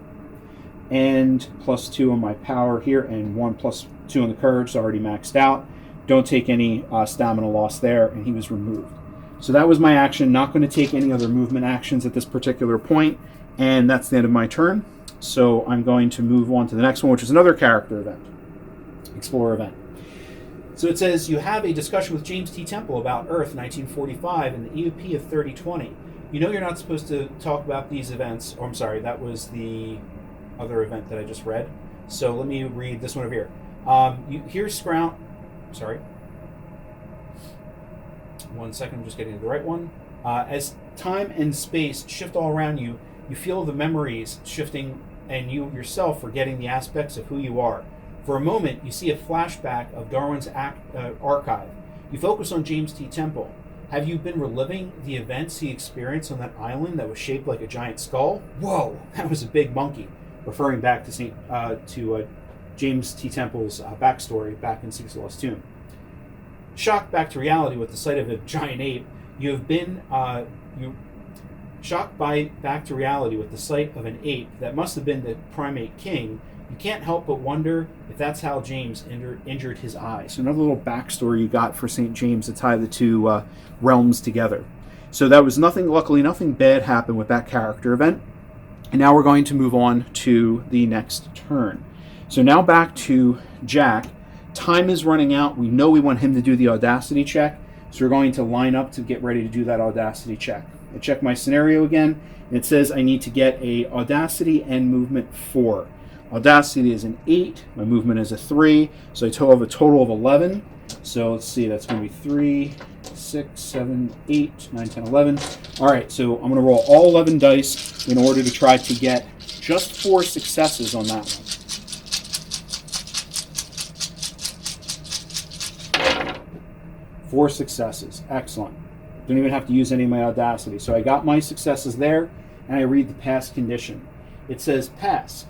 and plus 2 on my power here, and 1 plus 2 on the courage, so already maxed out. Don't take any stamina loss there, and he was removed. So that was my action. Not going to take any other movement actions at this particular point, and that's the end of my turn. So I'm going to move on to the next one, which is another character event, Explorer event. So it says, you have a discussion with James T. Temple about Earth 1945 and the EOP of 3020. You know you're not supposed to talk about these events. Oh, I'm sorry, that was the other event that I just read. So let me read this one over here. Here's Scrout. Sorry. 1 second, I'm just getting to the right one. As time and space shift all around you, you feel the memories shifting and you yourself forgetting the aspects of who you are. For a moment, you see a flashback of Darwin's archive. You focus on James T. Temple. Have you been reliving the events he experienced on that island that was shaped like a giant skull? Whoa, that was a big monkey, referring back to James T. Temple's backstory back in Secrets of the Lost Tomb. Shocked back to reality with the sight of a giant ape, you have been shocked back to reality with the sight of an ape that must have been the primate king. You can't help but wonder if that's how James injured his eye. So another little backstory you got for St. James to tie the two realms together. So that was nothing, luckily nothing bad happened with that character event. And now we're going to move on to the next turn. So now back to Jack. Time is running out. We know we want him to do the Audacity check. So we're going to line up to get ready to do that Audacity check. I check my scenario again, and it says I need to get a Audacity and movement 4. Audacity is an 8, my movement is a 3, so I have a total of 11. So let's see, that's going to be 3, 6, 7, 8, 9, 10, 11. All right, so I'm going to roll all 11 dice in order to try to get just 4 successes on that one. 4 successes, excellent. Don't even have to use any of my Audacity. So I got my successes there, and I read the pass condition. It says, pass.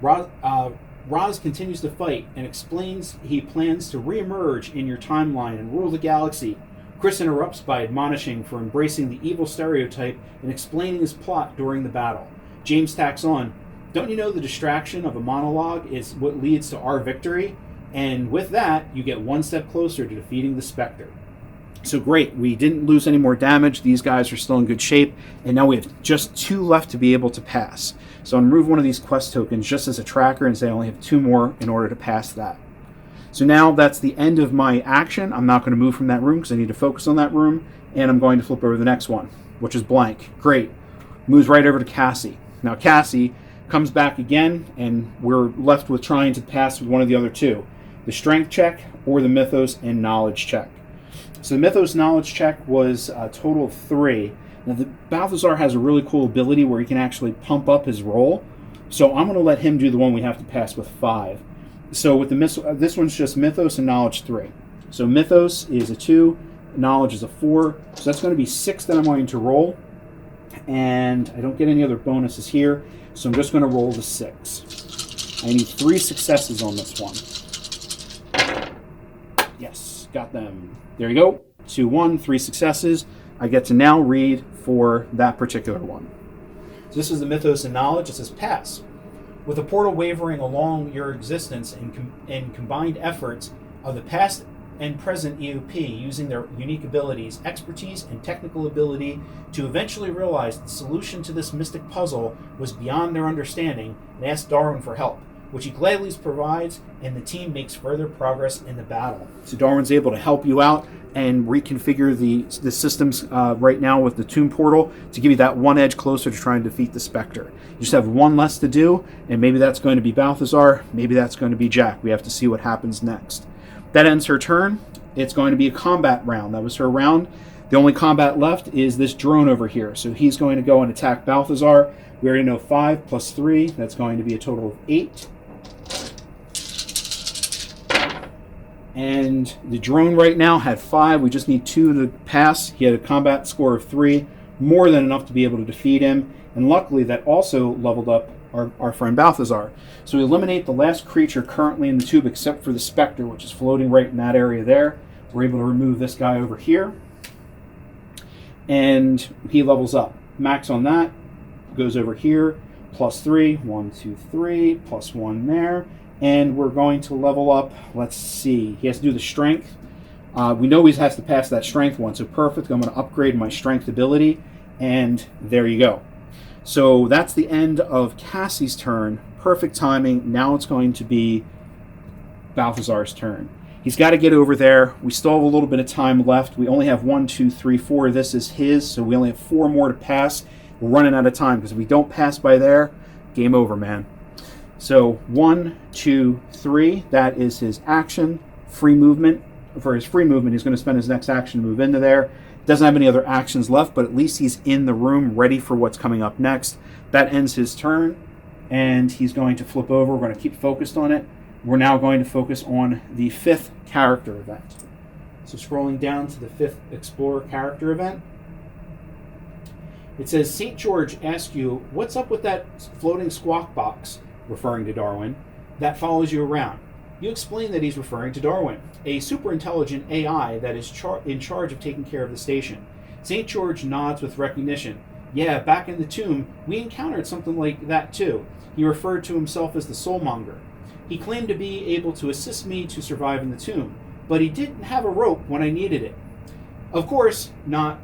Roz continues to fight and explains he plans to re-emerge in your timeline and rule the galaxy. Chris interrupts by admonishing for embracing the evil stereotype and explaining his plot during the battle. James tacks on, don't you know the distraction of a monologue is what leads to our victory? And with that, you get 1 step closer to defeating the Spectre. So great, we didn't lose any more damage. These guys are still in good shape, and now we have just 2 left to be able to pass. So I'm going to remove one of these quest tokens just as a tracker and say I only have 2 more in order to pass that. So now that's the end of my action. I'm not going to move from that room because I need to focus on that room, and I'm going to flip over to the next one, which is blank. Great. Moves right over to Cassie. Now Cassie comes back again, and we're left with trying to pass with one of the other two, the Strength check or the Mythos and Knowledge check. So the Mythos Knowledge check was a total of 3. Now the Balthazar has a really cool ability where he can actually pump up his roll, so I'm going to let him do the one we have to pass with 5. So with this one's just Mythos and Knowledge 3. So Mythos is a 2, Knowledge is a 4. So that's going to be 6 that I'm going to roll. And I don't get any other bonuses here. So I'm just going to roll the 6. I need 3 successes on this one. Yes, got them. There you go. 2, 1, 3 successes. I get to now read for that particular one. So this is the Mythos and Knowledge. It says pass. With a portal wavering along your existence and combined efforts of the past and present EOP using their unique abilities, expertise, and technical ability to eventually realize the solution to this mystic puzzle was beyond their understanding and asked Darwin for help, which he gladly provides, and the team makes further progress in the battle. So Darwin's able to help you out and reconfigure the systems right now with the tomb portal to give you that one edge closer to trying to defeat the Spectre. You just have one less to do, and maybe that's going to be Balthazar, maybe that's going to be Jack. We have to see what happens next. That ends her turn. It's going to be a combat round. That was her round. The only combat left is this drone over here. So he's going to go and attack Balthazar. We already know 5 plus 3. That's going to be a total of 8. And the drone right now had 5. We just need 2 to pass. He had a combat score of 3. More than enough to be able to defeat him. And luckily that also leveled up our friend Balthazar. So we eliminate the last creature currently in the tube except for the Spectre, which is floating right in that area there. We're able to remove this guy over here. And he levels up. Max on that goes over here. Plus 3. 1, 2, 3. Plus 1 there. And we're going to level up. Let's see. He has to do the strength. We know he has to pass that strength one. So perfect. I'm going to upgrade my strength ability. And there you go. So that's the end of Cassie's turn. Perfect timing. Now it's going to be Balthazar's turn. He's got to get over there. We still have a little bit of time left. We only have 1, 2, 3, 4. This is his, so we only have 4 more to pass. We're running out of time because if we don't pass by there, game over, man. So 1, 2, 3. That is his action. Free movement. For his free movement, he's going to spend his next action to move into there. Doesn't have any other actions left, but at least he's in the room ready for what's coming up next. That ends his turn, and he's going to flip over. We're going to keep focused on it. We're now going to focus on the 5th character event. So scrolling down to the 5th Explorer character event. It says, St. George asks you, what's up with that floating squawk box, referring to Darwin, that follows you around? You explain that he's referring to Darwin, a super-intelligent AI that is in charge of taking care of the station. St. George nods with recognition. Yeah, back in the tomb, we encountered something like that too. He referred to himself as the Soulmonger. He claimed to be able to assist me to survive in the tomb, but he didn't have a rope when I needed it. Of course not.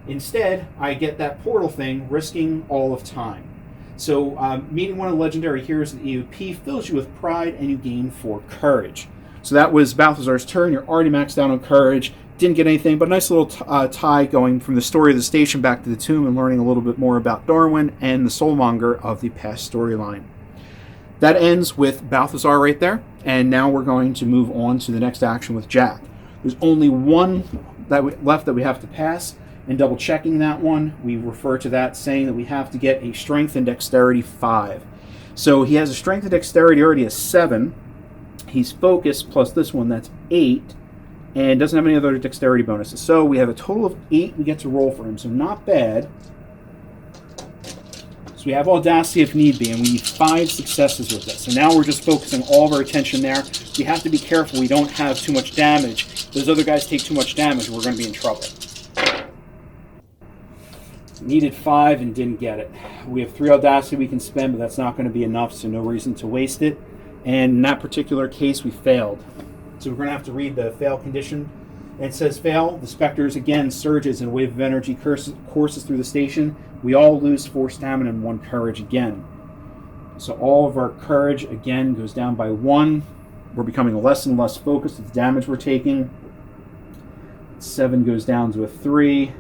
Instead, I get that portal thing, risking all of time. So meeting one of the legendary heroes of the EOP fills you with pride, and you gain 4 courage. So that was Balthazar's turn. You're already maxed out on courage. Didn't get anything, but a nice little tie going from the story of the station back to the tomb and learning a little bit more about Darwin and the Soulmonger of the past storyline. That ends with Balthazar right there, and now we're going to move on to the next action with Jack. There's only one left that we have to pass, and double checking that one, we refer to that saying that we have to get a strength and dexterity 5. So he has a strength and dexterity already of 7. He's focused plus this one, that's 8, and doesn't have any other dexterity bonuses. So we have a total of 8 we get to roll for him, so not bad. So we have audacity if need be, and we need 5 successes with this. So now we're just focusing all of our attention there. We have to be careful we don't have too much damage. If those other guys take too much damage, we're going to be in trouble. Needed 5 and didn't get it. We have 3 audacity we can spend, but that's not going to be enough, so no reason to waste it. And in that particular case, we failed. So we're going to have to read the fail condition. And it says, fail, the Spectres again surges in a wave of energy courses through the station. We all lose 4 stamina and 1 courage again. So all of our courage again goes down by 1. we're becoming less and less focused with the damage we're taking. 7 goes down to a 3.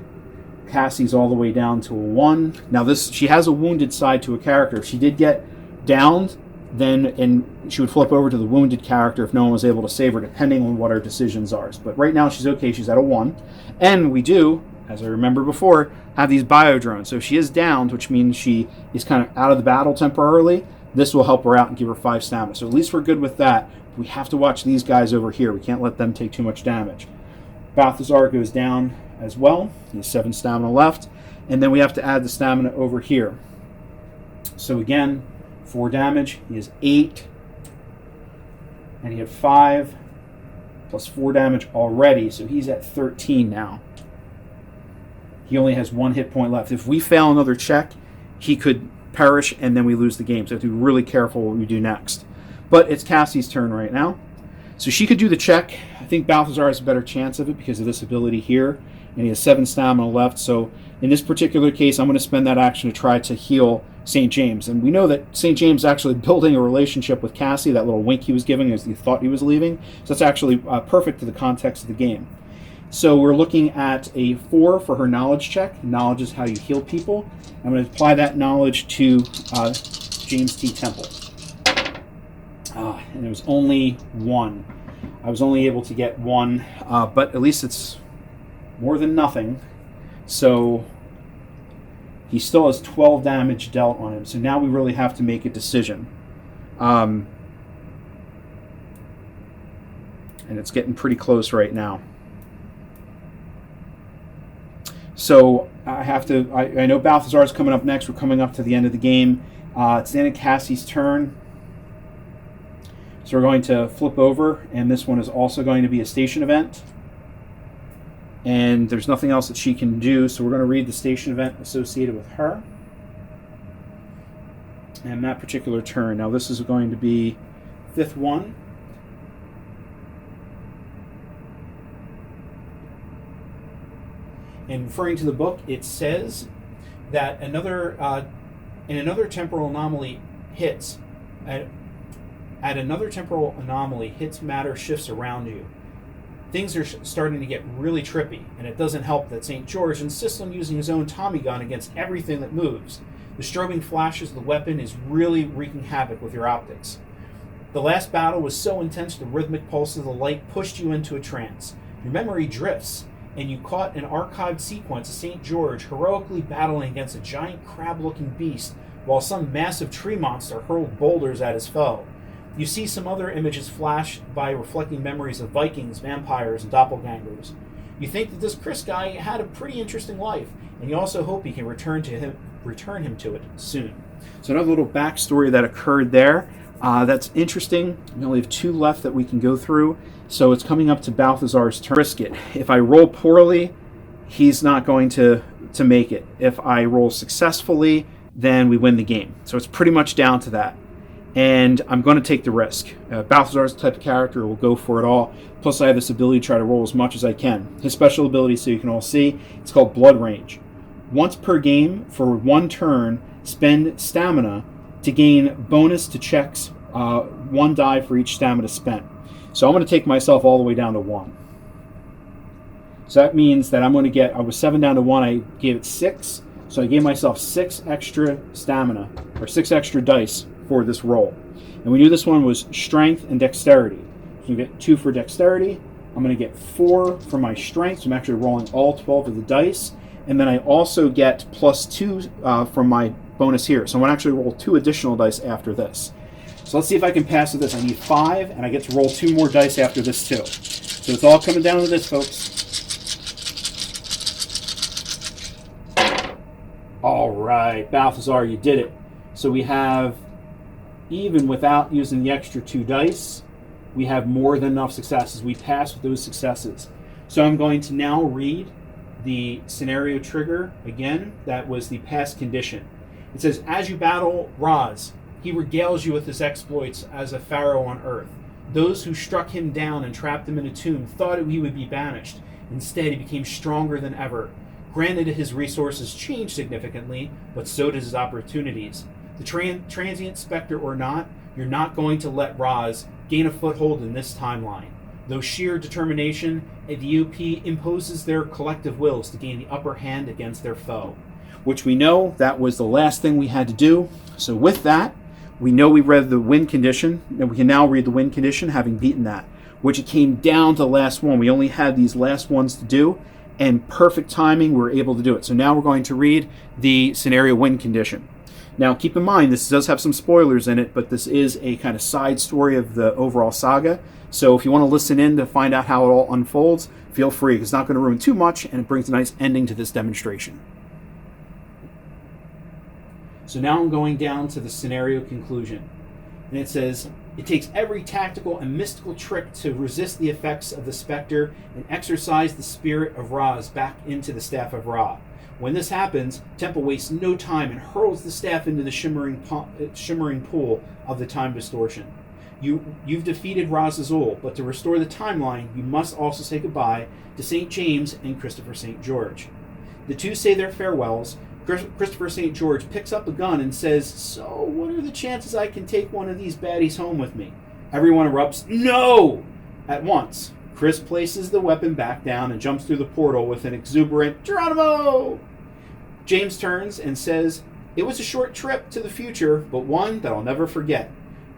Cassie's all the way down to a 1. Now she has a wounded side to a character. If she did get downed, and she would flip over to the wounded character if no one was able to save her, depending on what her decisions are. But right now she's okay. She's at a 1. And we do, as I remember before, have these biodrones. So if she is downed, which means she is kind of out of the battle temporarily, this will help her out and give her 5 stamina. So at least we're good with that. We have to watch these guys over here. We can't let them take too much damage. Balthazar goes down as well. He has 7 stamina left. And then we have to add the stamina over here. So again, 4 damage. He has 8. And he had 5 plus 4 damage already. So he's at 13 now. He only has 1 hit point left. If we fail another check, he could perish and then we lose the game. So we have to be really careful what we do next. But it's Cassie's turn right now. So she could do the check. I think Balthazar has a better chance of it because of this ability here. And he has 7 stamina left. So in this particular case, I'm going to spend that action to try to heal St. James. And we know that St. James is actually building a relationship with Cassie. That little wink he was giving as he thought he was leaving. So that's actually perfect to the context of the game. So we're looking at a 4 for her knowledge check. Knowledge is how you heal people. I'm going to apply that knowledge to James T. Temple. And it was only 1. I was only able to get 1, but at least it's more than nothing. So he still has 12 damage dealt on him. So now we really have to make a decision. And it's getting pretty close right now. So I know Balthazar is coming up next. We're coming up to the end of the game. It's the end of Cassie's turn. So we're going to flip over, and this one is also going to be a station event. And there's nothing else that she can do, so we're going to read the station event associated with her. And that particular turn. Now this is going to be 5th one. And referring to the book, it says that another temporal anomaly hits. At another temporal anomaly hits matter shifts around you. Things are starting to get really trippy, and it doesn't help that St. George insists on using his own Tommy gun against everything that moves. The strobing flashes of the weapon is really wreaking havoc with your optics. The last battle was so intense the rhythmic pulse of the light pushed you into a trance. Your memory drifts, and you caught an archived sequence of St. George heroically battling against a giant crab-looking beast while some massive tree monster hurled boulders at his foe. You see some other images flash by reflecting memories of Vikings, vampires, and doppelgangers. You think that this Chris guy had a pretty interesting life, and you also hope he can return him to it soon. So another little backstory that occurred there. That's interesting. We only have 2 left that we can go through. So it's coming up to Balthazar's turn. Risk it. If I roll poorly, he's not going to make it. If I roll successfully, then we win the game. So it's pretty much down to that. And I'm going to take the risk. Balthazar's the type of character who will go for it all. Plus, I have this ability to try to roll as much as I can. His special ability, so you can all see, it's called Blood Range. Once per game, for 1 turn, spend stamina to gain bonus to checks, 1 die for each stamina spent. So I'm going to take myself all the way down to 1. So that means that I'm going to get, I was 7 down to 1, I gave it 6. So I gave myself 6 extra stamina, or 6 extra dice for this roll. And we knew this one was strength and dexterity. So you get 2 for dexterity. I'm going to get 4 for my strength. So I'm actually rolling all 12 of the dice. And then I also get +2 from my bonus here. So I'm going to actually roll 2 additional dice after this. So let's see if I can pass with this. I need 5, and I get to roll 2 more dice after this too. So it's all coming down to this, folks. All right, Balthazar, you did it. So we have, even without using the extra 2 dice, we have more than enough successes. We pass with those successes. So I'm going to now read the scenario trigger again. That was the past condition. It says, as you battle Raz, he regales you with his exploits as a pharaoh on earth. Those who struck him down and trapped him in a tomb thought he would be banished. Instead, he became stronger than ever. Granted, his resources changed significantly, but so did his opportunities. The transient specter or not, you're not going to let Raz gain a foothold in this timeline. Though sheer determination, the UP imposes their collective wills to gain the upper hand against their foe. Which we know that was the last thing we had to do. So with that, we know we read the win condition, and we can now read the win condition having beaten that, which it came down to the last one. We only had these last ones to do, and perfect timing, we were able to do it. So now we're going to read the scenario win condition. Now keep in mind, this does have some spoilers in it, but this is a kind of side story of the overall saga. So if you want to listen in to find out how it all unfolds, feel free. It's not going to ruin too much, and it brings a nice ending to this demonstration. So now I'm going down to the scenario conclusion. And it says, it takes every tactical and mystical trick to resist the effects of the Spectre and exercise the spirit of Ra's back into the Staff of Ra. When this happens, Temple wastes no time and hurls the staff into the shimmering pool of the time distortion. You've defeated Ra's Azul, but to restore the timeline, you must also say goodbye to St. James and Christopher St. George. The two say their farewells. Christopher St. George picks up a gun and says, "So, what are the chances I can take one of these baddies home with me?" Everyone erupts, "No!" at once. Chris places the weapon back down and jumps through the portal with an exuberant, "Geronimo!" James turns and says, "It was a short trip to the future, but one that I'll never forget."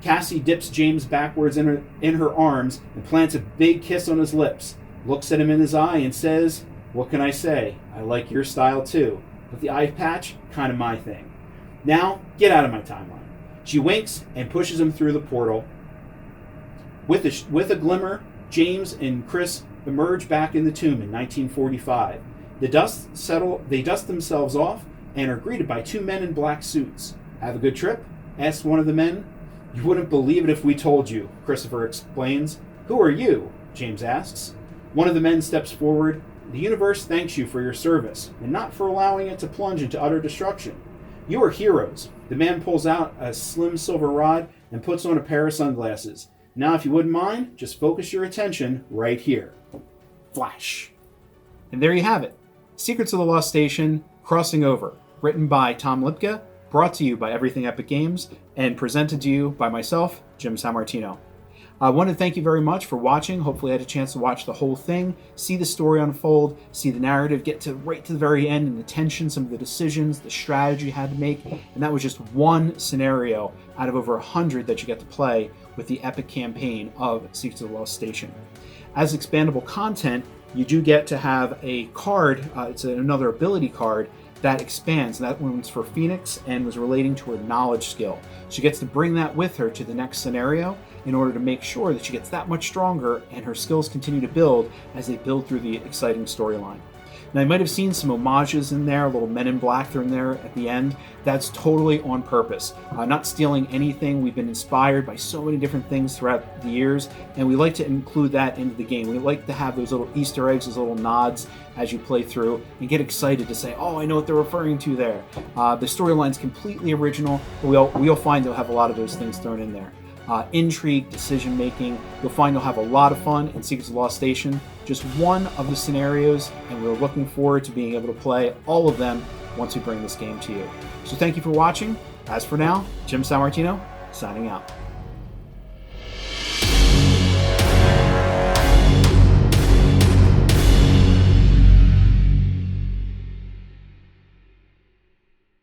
Cassie dips James backwards in her arms and plants a big kiss on his lips, looks at him in his eye and says, "What can I say? I like your style too. But the eye patch, kind of my thing. Now, get out of my timeline." She winks and pushes him through the portal. With a glimmer, James and Chris emerge back in the tomb in 1945. They dust themselves off and are greeted by two men in black suits. "Have a good trip?" asks one of the men. "You wouldn't believe it if we told you," Christopher explains. "Who are you?" James asks. One of the men steps forward. "The universe thanks you for your service, and not for allowing it to plunge into utter destruction. You are heroes." The man pulls out a slim silver rod and puts on a pair of sunglasses. "Now, if you wouldn't mind, just focus your attention right here." Flash. And there you have it. Secrets of the Lost Station, Crossing Over, written by Tom Lipka, brought to you by Everything Epic Games, and presented to you by myself, Jim Samartino. I want to thank you very much for watching. Hopefully I had a chance to watch the whole thing, see the story unfold, see the narrative get to right to the very end, and the tension, some of the decisions, the strategy you had to make. And that was just one scenario out of over 100 that you get to play with the epic campaign of Secrets of the Lost Station. As expandable content, you do get to have a card, it's another ability card, that expands. And that one's for Phoenix and was relating to her knowledge skill. She gets to bring that with her to the next scenario in order to make sure that she gets that much stronger and her skills continue to build as they build through the exciting storyline. Now, you might have seen some homages in there, a little Men in Black thrown there at the end. That's totally on purpose. Not stealing anything. We've been inspired by so many different things throughout the years, and we like to include that into the game. We like to have those little Easter eggs, those little nods as you play through, and get excited to say, "Oh, I know what they're referring to there." The storyline's completely original, but we'll find they'll have a lot of those things thrown in there. Intrigue, decision making. You'll find you'll have a lot of fun in Secrets of the Lost Station. Just one of the scenarios, and we're looking forward to being able to play all of them once we bring this game to you. So thank you for watching. As for now, Jim Samartino, signing out.